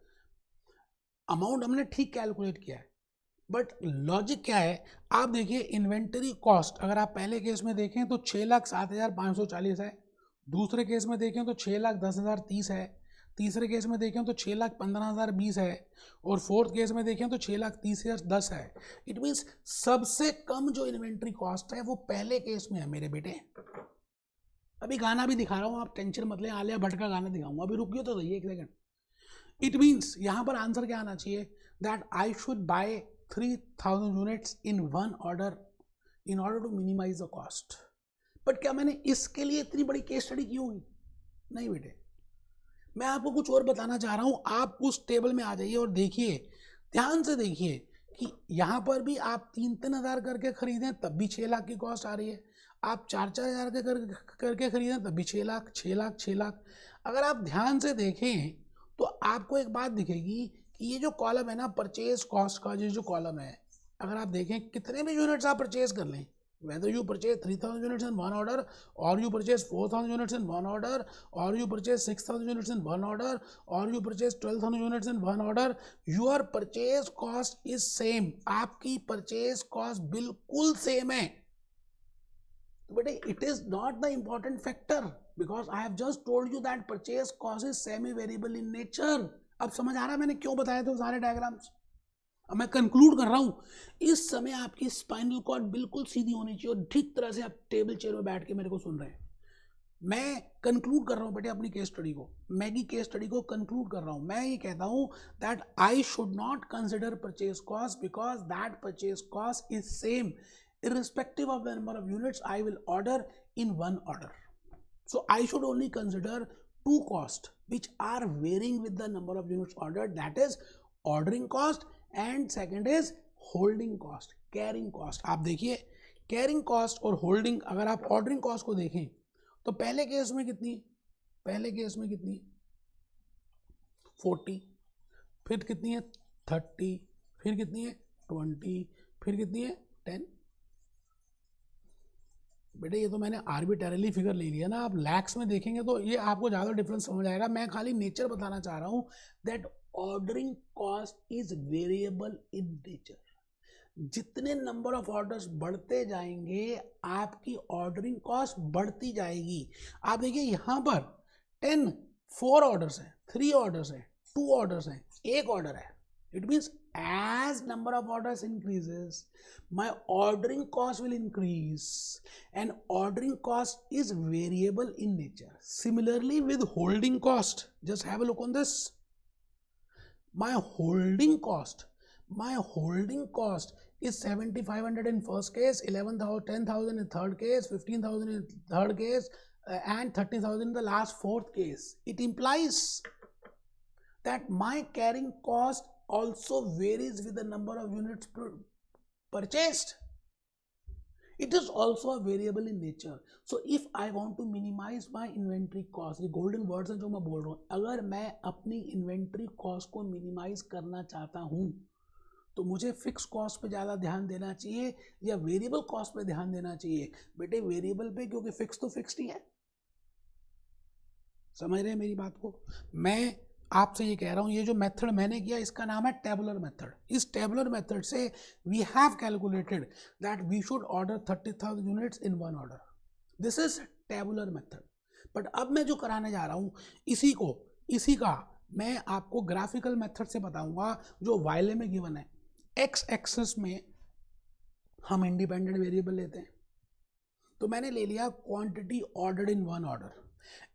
अमाउंट हमने ठीक कैलकुलेट किया है, बट लॉजिक क्या है आप देखिए। इन्वेंटरी कॉस्ट अगर आप पहले केस में देखें तो 6,07,540 है, दूसरे केस में देखें तो 6,10,030 है, तीसरे केस में देखें तो 6,15,020 है, और फोर्थ केस में देखें तो 6,30,010 है। इट मीन्स सबसे कम जो इन्वेंटरी कॉस्ट है वो पहले केस में है मेरे बेटे। अभी गाना भी दिखा रहा हूँ, आप टेंशन मत लें, आलिया भट्ट का गाना दिखाऊंगा, अभी रुकिए तो सही एक सेकंड। इट मीन्स यहाँ पर आंसर क्या आना चाहिए, that I should buy 3,000 units in one order in order to minimize the cost. But क्या मैंने इसके लिए इतनी बड़ी केस स्टडी की होगी? नहीं बेटे, मैं आपको कुछ और बताना चाह रहा हूं। आप उस टेबल में आ जाइए और देखिए, ध्यान से देखिए कि यहाँ पर भी आप 3-3 हज़ार करके खरीदें तब भी 6 लाख की कॉस्ट आ रही है, आप 4-4 हज़ार के करके खरीदें तब भी 6 लाख 6 लाख 6 लाख। अगर आप ध्यान से देखें तो आपको एक बात दिखेगी कि ये जो कॉलम है ना परचेज कॉस्ट का, ये जो कॉलम है, अगर आप देखें कितने भी यूनिट्स आप परचेज कर लें, whether you purchase 3,000 units in one order or you purchase 4,000 units in one order or you purchase 6,000 units in one order or you purchase 12,000 units in one order, your purchase cost is same. आपकी purchase cost बिल्कुल same है। तो बेटे it is not the important factor because I have just told you that purchase cost is semi variable in nature. अब समझ आ रहा है मैंने क्यों बताया थे सारे डायग्राम्स? अब मैं कंक्लूड कर रहा हूं, इस समय आपकी स्पाइनल कॉर्ड बिल्कुल सीधी होनी चाहिए और ठीक तरह से आप टेबल चेयर में बैठ के मेरे को सुन रहे हैं। मैं कंक्लूड कर रहा हूं बेटे अपनी केस स्टडी को, मैगी केस स्टडी को कंक्लूड कर रहा हूं। मैं ये कहता हूं that I should not consider purchase cost because that purchase cost is same irrespective of the number of units I will order in one order. So I should only consider two costs which are varying with the number of units ordered, that is ordering cost and second is holding cost, carrying cost. आप देखिए carrying cost और holding, अगर आप ordering cost को देखें तो पहले case में कितनी, पहले केस में कितनी 40, फिर कितनी है 30, फिर कितनी है 20, फिर कितनी है 10। बेटे ये तो मैंने आर्बिटरली फिगर ले लिया ना, आप लैक्स में देखेंगे तो ये आपको ज़्यादा डिफरेंस समझ आएगा। मैं खाली नेचर बताना चाह रहा हूँ that ordering cost is variable in nature. जितने नंबर ऑफ ऑर्डर्स बढ़ते जाएंगे आपकी ऑर्डरिंग कॉस्ट बढ़ती जाएगी। आप देखिए यहाँ पर 4 ऑर्डर्स हैं, 3 ऑर्डर्स हैं, 2 ऑर्डर्स हैं, 1 ऑर्डर है। It means as number of orders increases my ordering cost will increase and ordering cost is variable in nature. Similarly with holding cost, just have a look on this. My holding cost my holding cost is 7,500 in first case, 11,000, 10,000 in third case, 15,000 in third case, and 30,000 in the last fourth case. It implies that my carrying cost also varies with the number of units purchased. It is also a variable in nature. So if I want to minimize my inventory cost, ये golden words हैं जो मैं बोल रहा हूँ, अगर मैं अपनी inventory cost को minimize करना चाहता हूँ तो मुझे फिक्स कॉस्ट पे ज़्यादा ध्यान देना चाहिए या वेरिएबल कॉस्ट पे ध्यान देना चाहिए? बेटे वेरिएबल पे, क्योंकि फिक्स तो फिक्स्ड ही है। समझ रहे हैं मेरी बात को? मैं आपसे ये कह रहा हूँ, ये जो मेथड मैंने किया इसका नाम है टेबुलर मेथड। इस टेबुलर मेथड से we have calculated that we should order 30,000 units in one order. This is tabular method. But अब मैं जो कराने जा रहा हूँ इसी का मैं आपको ग्राफिकल मेथड से बताऊंगा जो वायले में गिवन है। एक्स एक्सिस में हम इंडिपेंडेंट वेरिएबल लेते हैं, तो मैंने ले लिया quantity ordered in one order.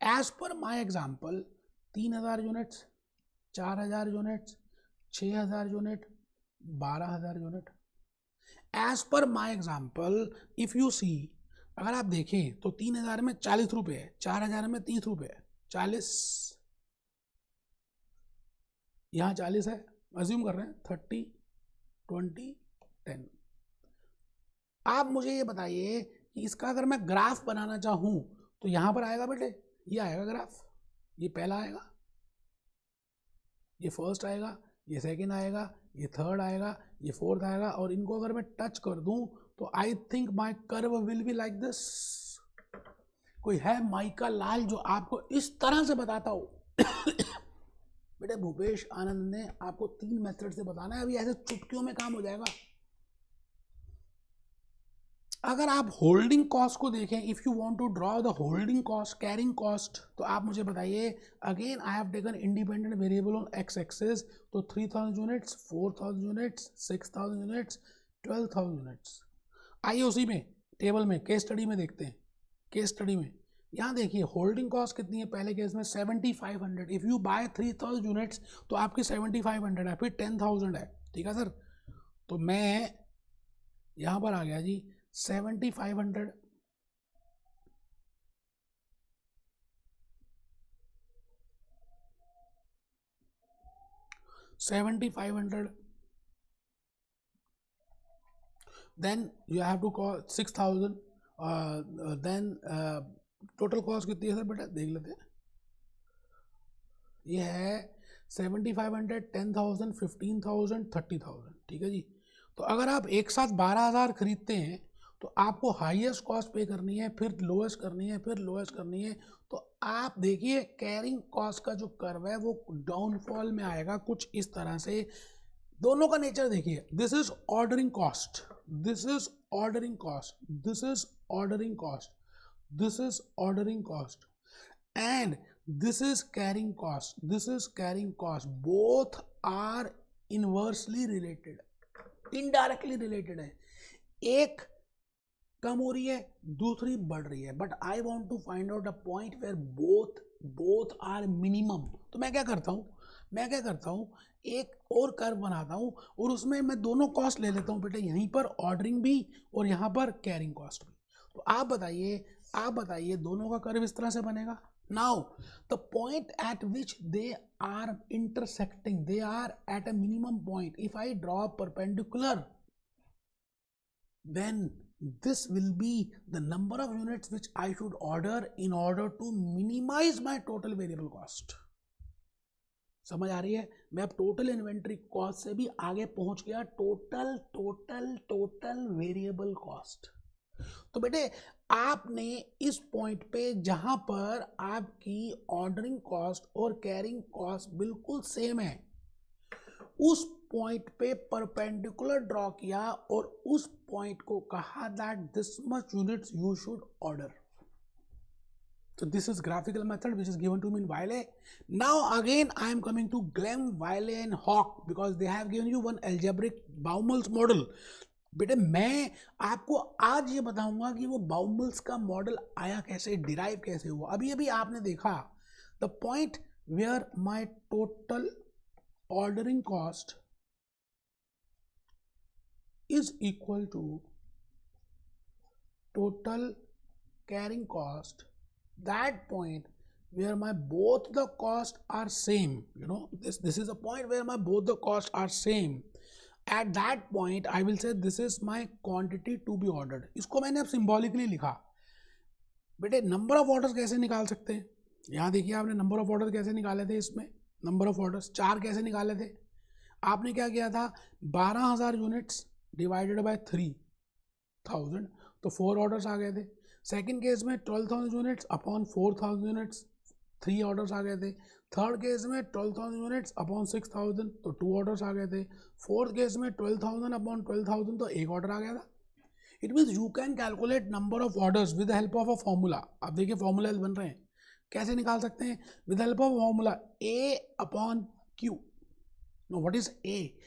As per my example 3,000 units, 4,000 units, 6,000 unit, 12,000 unit. As per my example if you see, अगर आप देखें तो 3,000 में 40 रुपये है, 4,000 में 30 रुपये है, 40 यहाँ 40 है, अज्यूम कर रहे हैं 30, 20, 10। आप मुझे ये बताइए कि इसका अगर मैं ग्राफ बनाना चाहूँ तो यहाँ पर आएगा बेटे, ये आएगा ग्राफ, ये पहला आएगा, ये फर्स्ट आएगा, ये सेकंड आएगा, ये थर्ड आएगा, ये फोर्थ आएगा, और इनको अगर मैं टच कर दूं तो I think my curve will be like this. कोई है माइका लाल जो आपको इस तरह से बताता हो? बेटे भूपेश आनंद ने आपको 3 मेथड से बताना है, अभी ऐसे चुटकियों में काम हो जाएगा। अगर आप होल्डिंग कॉस्ट को देखें, if you want to draw the holding cost, carrying cost, तो आप मुझे बताइए, again I have taken independent variable on X axis, तो 3,000 यूनिट्स, 4,000 यूनिट्स, 6,000 यूनिट्स, 12,000 यूनिट्स। आइए उसी में टेबल में केस स्टडी में देखते हैं। केस स्टडी में यहाँ देखिए होल्डिंग कॉस्ट कितनी है, पहले केस में 7,500। इफ़ यू बाय 3,000 यूनिट्स तो आपकी 7,500 है, फिर 10,000 है, ठीक है सर। तो मैं यहाँ पर आ गया जी 7,500 7,500, then you have to call 6,000, then total cost कितनी है सर बेटा, देख लेते हैं। ये है 7,500, 10,000, 15,000, 30,000, ठीक है जी। तो अगर आप एक साथ 12,000 खरीदते हैं तो आपको हाईएस्ट कॉस्ट पे करनी है, फिर लोएस्ट करनी है, फिर लोएस्ट करनी है। तो आप देखिए कैरिंग कॉस्ट का जो कर्व है वो डाउनफॉल में आएगा कुछ इस तरह से। दोनों का नेचर देखिए, this is ordering cost, this is ordering cost, this is ordering cost, this is ordering cost, and this is carrying cost, this is carrying cost. Both are inversely related, indirectly related है। एक कम हो रही है, दूसरी बढ़ रही है, but I want to find out a point where both are minimum. तो मैं क्या करता हूँ, एक और कर्व बनाता हूँ और उसमें मैं दोनों कॉस्ट ले लेता हूँ बेटे, यहीं पर ऑर्डरिंग भी और यहाँ पर कैरिंग कॉस्ट भी। तो आप बताइए दोनों का कर्व इस तरह से बनेगा। Now the point at which they are intersecting, they are at a minimum point. If I draw perpendicular, then this will be the number of units which I should order in order to minimize my total variable cost. समझ आ रही है? मैं अब total inventory cost से भी आगे पहुंच गया, टोटल वेरिएबल कॉस्ट। तो बेटे आपने इस पॉइंट पे जहां पर आपकी ऑर्डरिंग कॉस्ट और कैरिंग कॉस्ट बिल्कुल सेम है, उस पॉइंट पे परपेंडिकुलर ड्रॉ किया और उस पॉइंट को कहा that this much units you should order. So this is graphical method which is given to me in Wiley. Now again I am coming to Glemm, Wiley and Hawk because they have given you one algebraic Baumol's model. बेटे मैं आपको आज ये बताऊंगा कि वो बाउमल्स का model आया कैसे, डिराइव कैसे हुआ। अभी आपने देखा the point where my total ordering cost is equal to total carrying cost, that point where my both the costs are same, you know, this is a point where my both the costs are same. At that point I will say this is my quantity to be ordered. इसको मैंने अब symbolically लिखा। बेटे number of orders कैसे निकाल सकते हैं, यहाँ देखिए आपने नंबर ऑफ ऑर्डर कैसे निकाले थे, इसमें नंबर ऑफ ऑर्डर्स 4 कैसे निकाले थे, आपने क्या किया था 12,000 यूनिट्स डिवाइडेड बाय 3,000 तो 4 ऑर्डर्स आ गए थे। सेकंड केस में 12,000 यूनिट्स अपॉन 4,000 यूनिट्स 3 ऑर्डर्स आ गए थे। थर्ड केस में 12,000 यूनिट्स अपॉन 6,000 तो 2 ऑर्डर्स आ गए थे। फोर्थ केस में 12,000 अपॉन 12,000 तो 1 ऑर्डर आ गया था। It means you can calculate number of orders with help of a formula. आप देखिए फॉर्मूला बन रहे हैं, कैसे निकाल सकते हैं with help of formula A upon Q. Know what is A?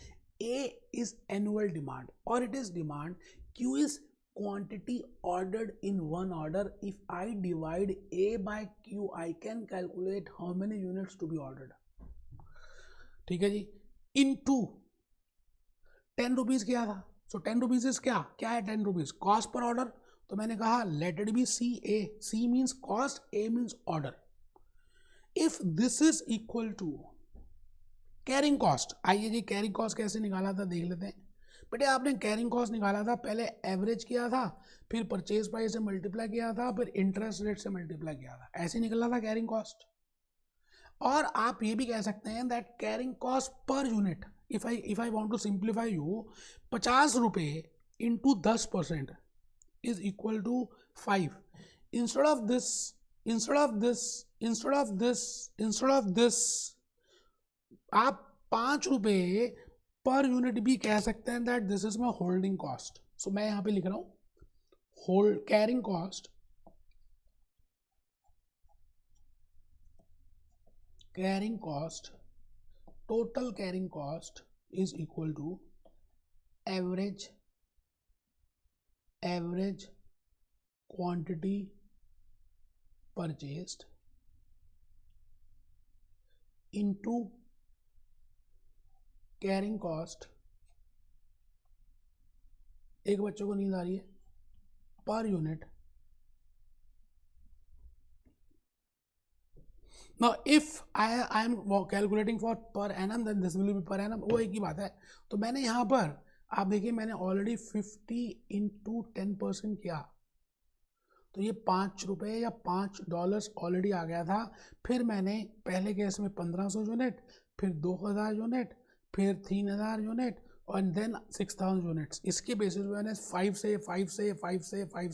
A is annual demand और it is demand, Q is quantity ordered in one order. If I divide A by Q, I can calculate how many units to be ordered. ठीक है जी, into 10 rupees किया था। सो 10 rupees is क्या है 10 rupees cost per order. तो मैंने कहा let it be C A, C means cost, A means order. If this is equal to carrying cost, आइए जी कैरिंग कॉस्ट कैसे निकाला था देख लेते हैं। बेटे आपने कैरिंग कॉस्ट निकाला था, पहले एवरेज किया था, फिर परचेज प्राइस से मल्टीप्लाई किया था, फिर इंटरेस्ट रेट से मल्टीप्लाई किया था, ऐसे निकला था कैरिंग कॉस्ट। और आप ये भी कह सकते हैं that carrying cost per unit, if I want to simplify you, 50 रुपये into 10% is equal to 5। Instead of this आप 5 रुपये पर यूनिट भी कह सकते हैं that this is my holding cost. So मैं यहां पे लिख रहा हूं hold carrying cost, total carrying cost is equal to average quantity purchased into carrying cost, एक बच्चों को नींद आ रही है, per unit. Now if I am calculating for per annum then this will be per annum, वो एक ही बात है। तो मैंने यहाँ पर आप देखिए मैंने ऑलरेडी 50 इंटू 10% किया, तो ये 5 रुपये या $5 ऑलरेडी आ गया था। फिर मैंने पहले केस में 1500 यूनिट, फिर 2000 यूनिट, फिर 3000 यूनिट और देन 6000 यूनिट्स। इसके बेसिस पे मैंने 5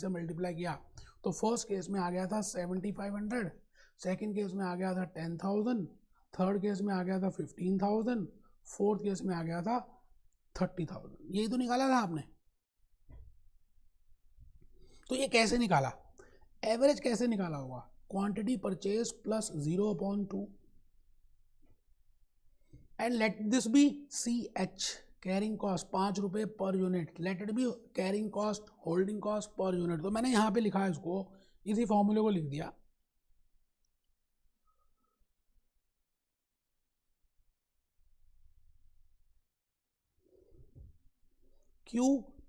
से मल्टीप्लाई किया। तो फर्स्ट केस में आ गया था 7500, सेकेंड केस में आ गया था 10,000, थर्ड केस में आ गया था 15,000, फोर्थ केस में आ गया था 30,000। यही तो निकाला था आपने। तो ये कैसे निकाला, एवरेज कैसे निकाला होगा, quantity purchase plus 0/2 and let this be CH carrying cost 5 रुपये per unit, let it be carrying cost holding cost per unit. तो मैंने यहाँ पे लिखा है इसको, इसी फॉर्मूले को लिख दिया। Q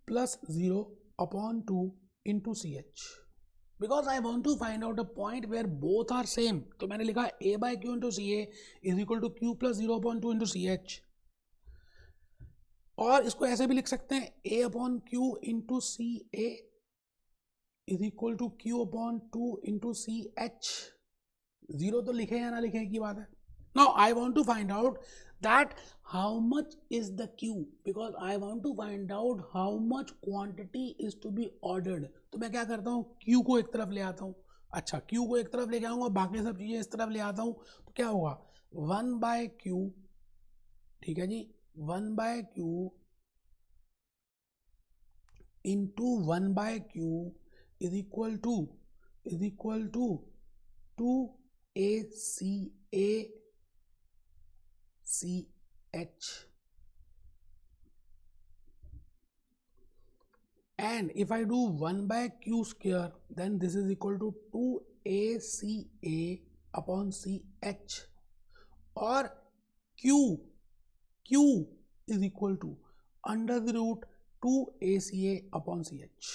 plus 0/2 into CH because I want to find out a point where both are same। तो मैंने लिखा A by Q into CA is equal to Q plus 0/2 into CH। और इसको ऐसे भी लिख सकते हैं A upon Q into CA is equal to Q upon 2 into CH। 0 तो लिखे या ना लिखे की बात है। Now I want to find out that how much is the Q because I want to find out how much quantity is to be ordered। तो मैं क्या करता हूँ Q को एक तरफ ले आता हूँ, अच्छा Q को एक तरफ ले आऊँगा, बाकी सब चीज़ें इस तरफ ले आता हूँ, तो क्या होगा 1/Q, ठीक है जी 1/Q into 1/Q is equal to 2ACA CH and if I do 1/Q square then this is equal to 2ACA upon CH or Q is equal to under the root 2ACA/CH।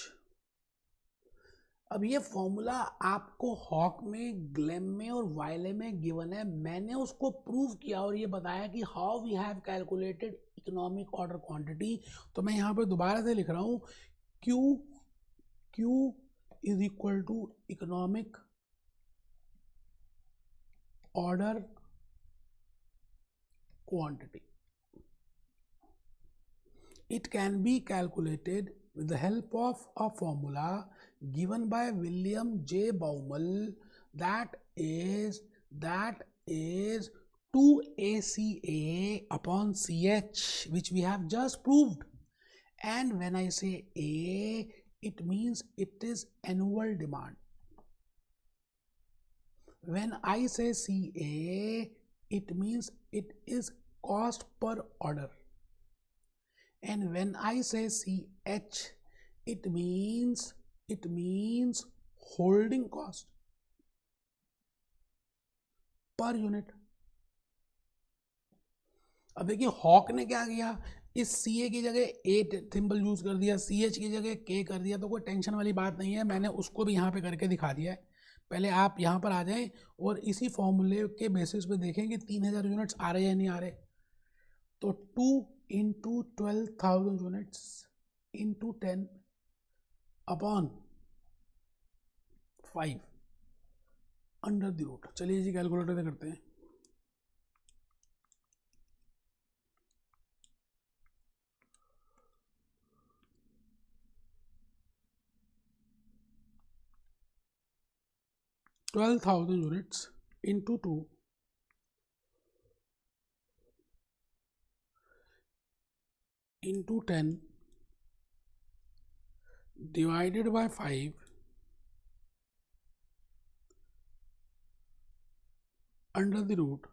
अब ये formula आपको hoc में, glam में और वायले में given है। मैंने उसको प्रूव किया और ये बताया कि how we have calculated economic order quantity. तो मैं यहाँ पर दोबारा से लिख रहा हूँ, Q is equal to economic order quantity. It can be calculated with the help of a formula given by William J. Baumol, that is 2ACA/CH, which we have just proved. And when I say A, it means it is annual demand. When I say CA, it means it is cost per order. And when I say CH, it means holding cost per unit. अब देखिए hoc ने क्या किया, इस CA की जगह A symbol use कर दिया, CH की जगह K कर दिया। तो कोई टेंशन वाली बात नहीं है, मैंने उसको भी यहाँ पे करके दिखा दिया है। पहले आप यहाँ पर आ जाएं और इसी फॉर्मूले के बेसिस पे देखें कि 3000 यूनिट्स आ रहे हैं या नहीं आ रहे। तो 2 into 12,000 units into 10 upon 5 under the root. चलिए जी कैलकुलेटर से करते हैं। $12,000 units into 2 into 10 divided by 5 under the root.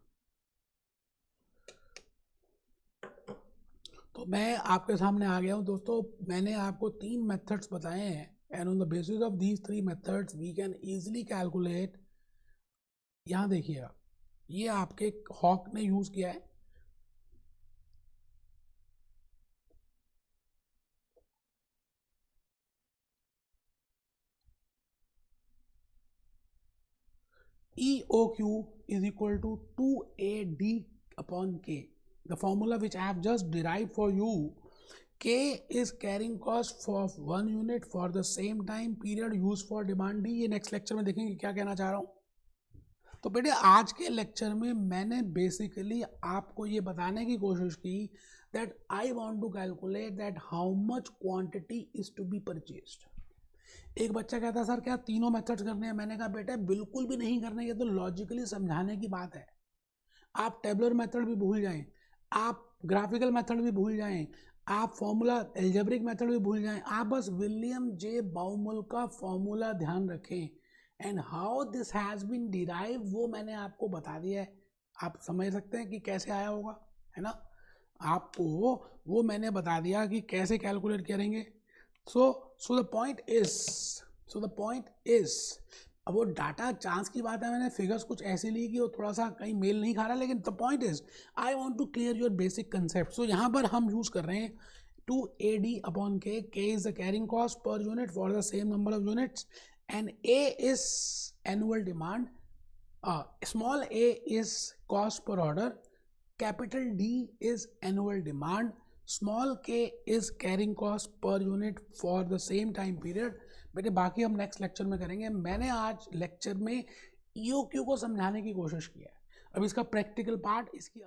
तो मैं आपके सामने आ गया हूं दोस्तों। मैंने आपको 3 मेथड्स बताए हैं, and on the basis of these 3 methods we can easily calculate. यहां देखिएगा, ये आपके हॉक ने यूज किया है। EOQ is equal to 2AD/K. The formula which I have just derived for you, K is carrying cost for 1 unit for the same time period used for demand D। ये next lecture में देखेंगे क्या कहना चाह रहा हूँ। तो बेटे आज के लेक्चर में मैंने बेसिकली आपको ये बताने की कोशिश की that I want to calculate that how much quantity is to be purchased। एक बच्चा कहता है सर क्या तीनों मेथड्स करने हैं? मैंने कहा बेटा बिल्कुल भी नहीं करने, ये तो लॉजिकली समझाने की बात है। आप टेबलर मेथड भी भूल जाएं, आप ग्राफिकल मेथड भी भूल जाएं, आप फॉर्मूला एल्जेब्रिक मेथड भी भूल जाएं, आप बस विलियम जे बाउमल का फॉर्मूला ध्यान रखें। And how this has been derive वो मैंने आपको बता दिया है। आप समझ सकते हैं कि कैसे आया होगा, है ना। आपको वो मैंने बता दिया कि कैसे कैलकुलेट करेंगे। So the point is, अब वो डाटा चांस की बात है, मैंने फिगर्स कुछ ऐसे ली कि वो थोड़ा सा कहीं मेल नहीं खा रहा, लेकिन the point is I want to clear your basic concept. So यहाँ पर हम यूज कर रहे हैं 2AD/K। K is the carrying cost per unit for the same number of units, and A is annual demand, small a is cost per order, capital D is annual demand, small k is carrying cost per unit for the same time period. बेटे बाकी हम next lecture में करेंगे। मैंने आज lecture में EOQ को समझाने की कोशिश की है। अब इसका प्रैक्टिकल पार्ट, इसकी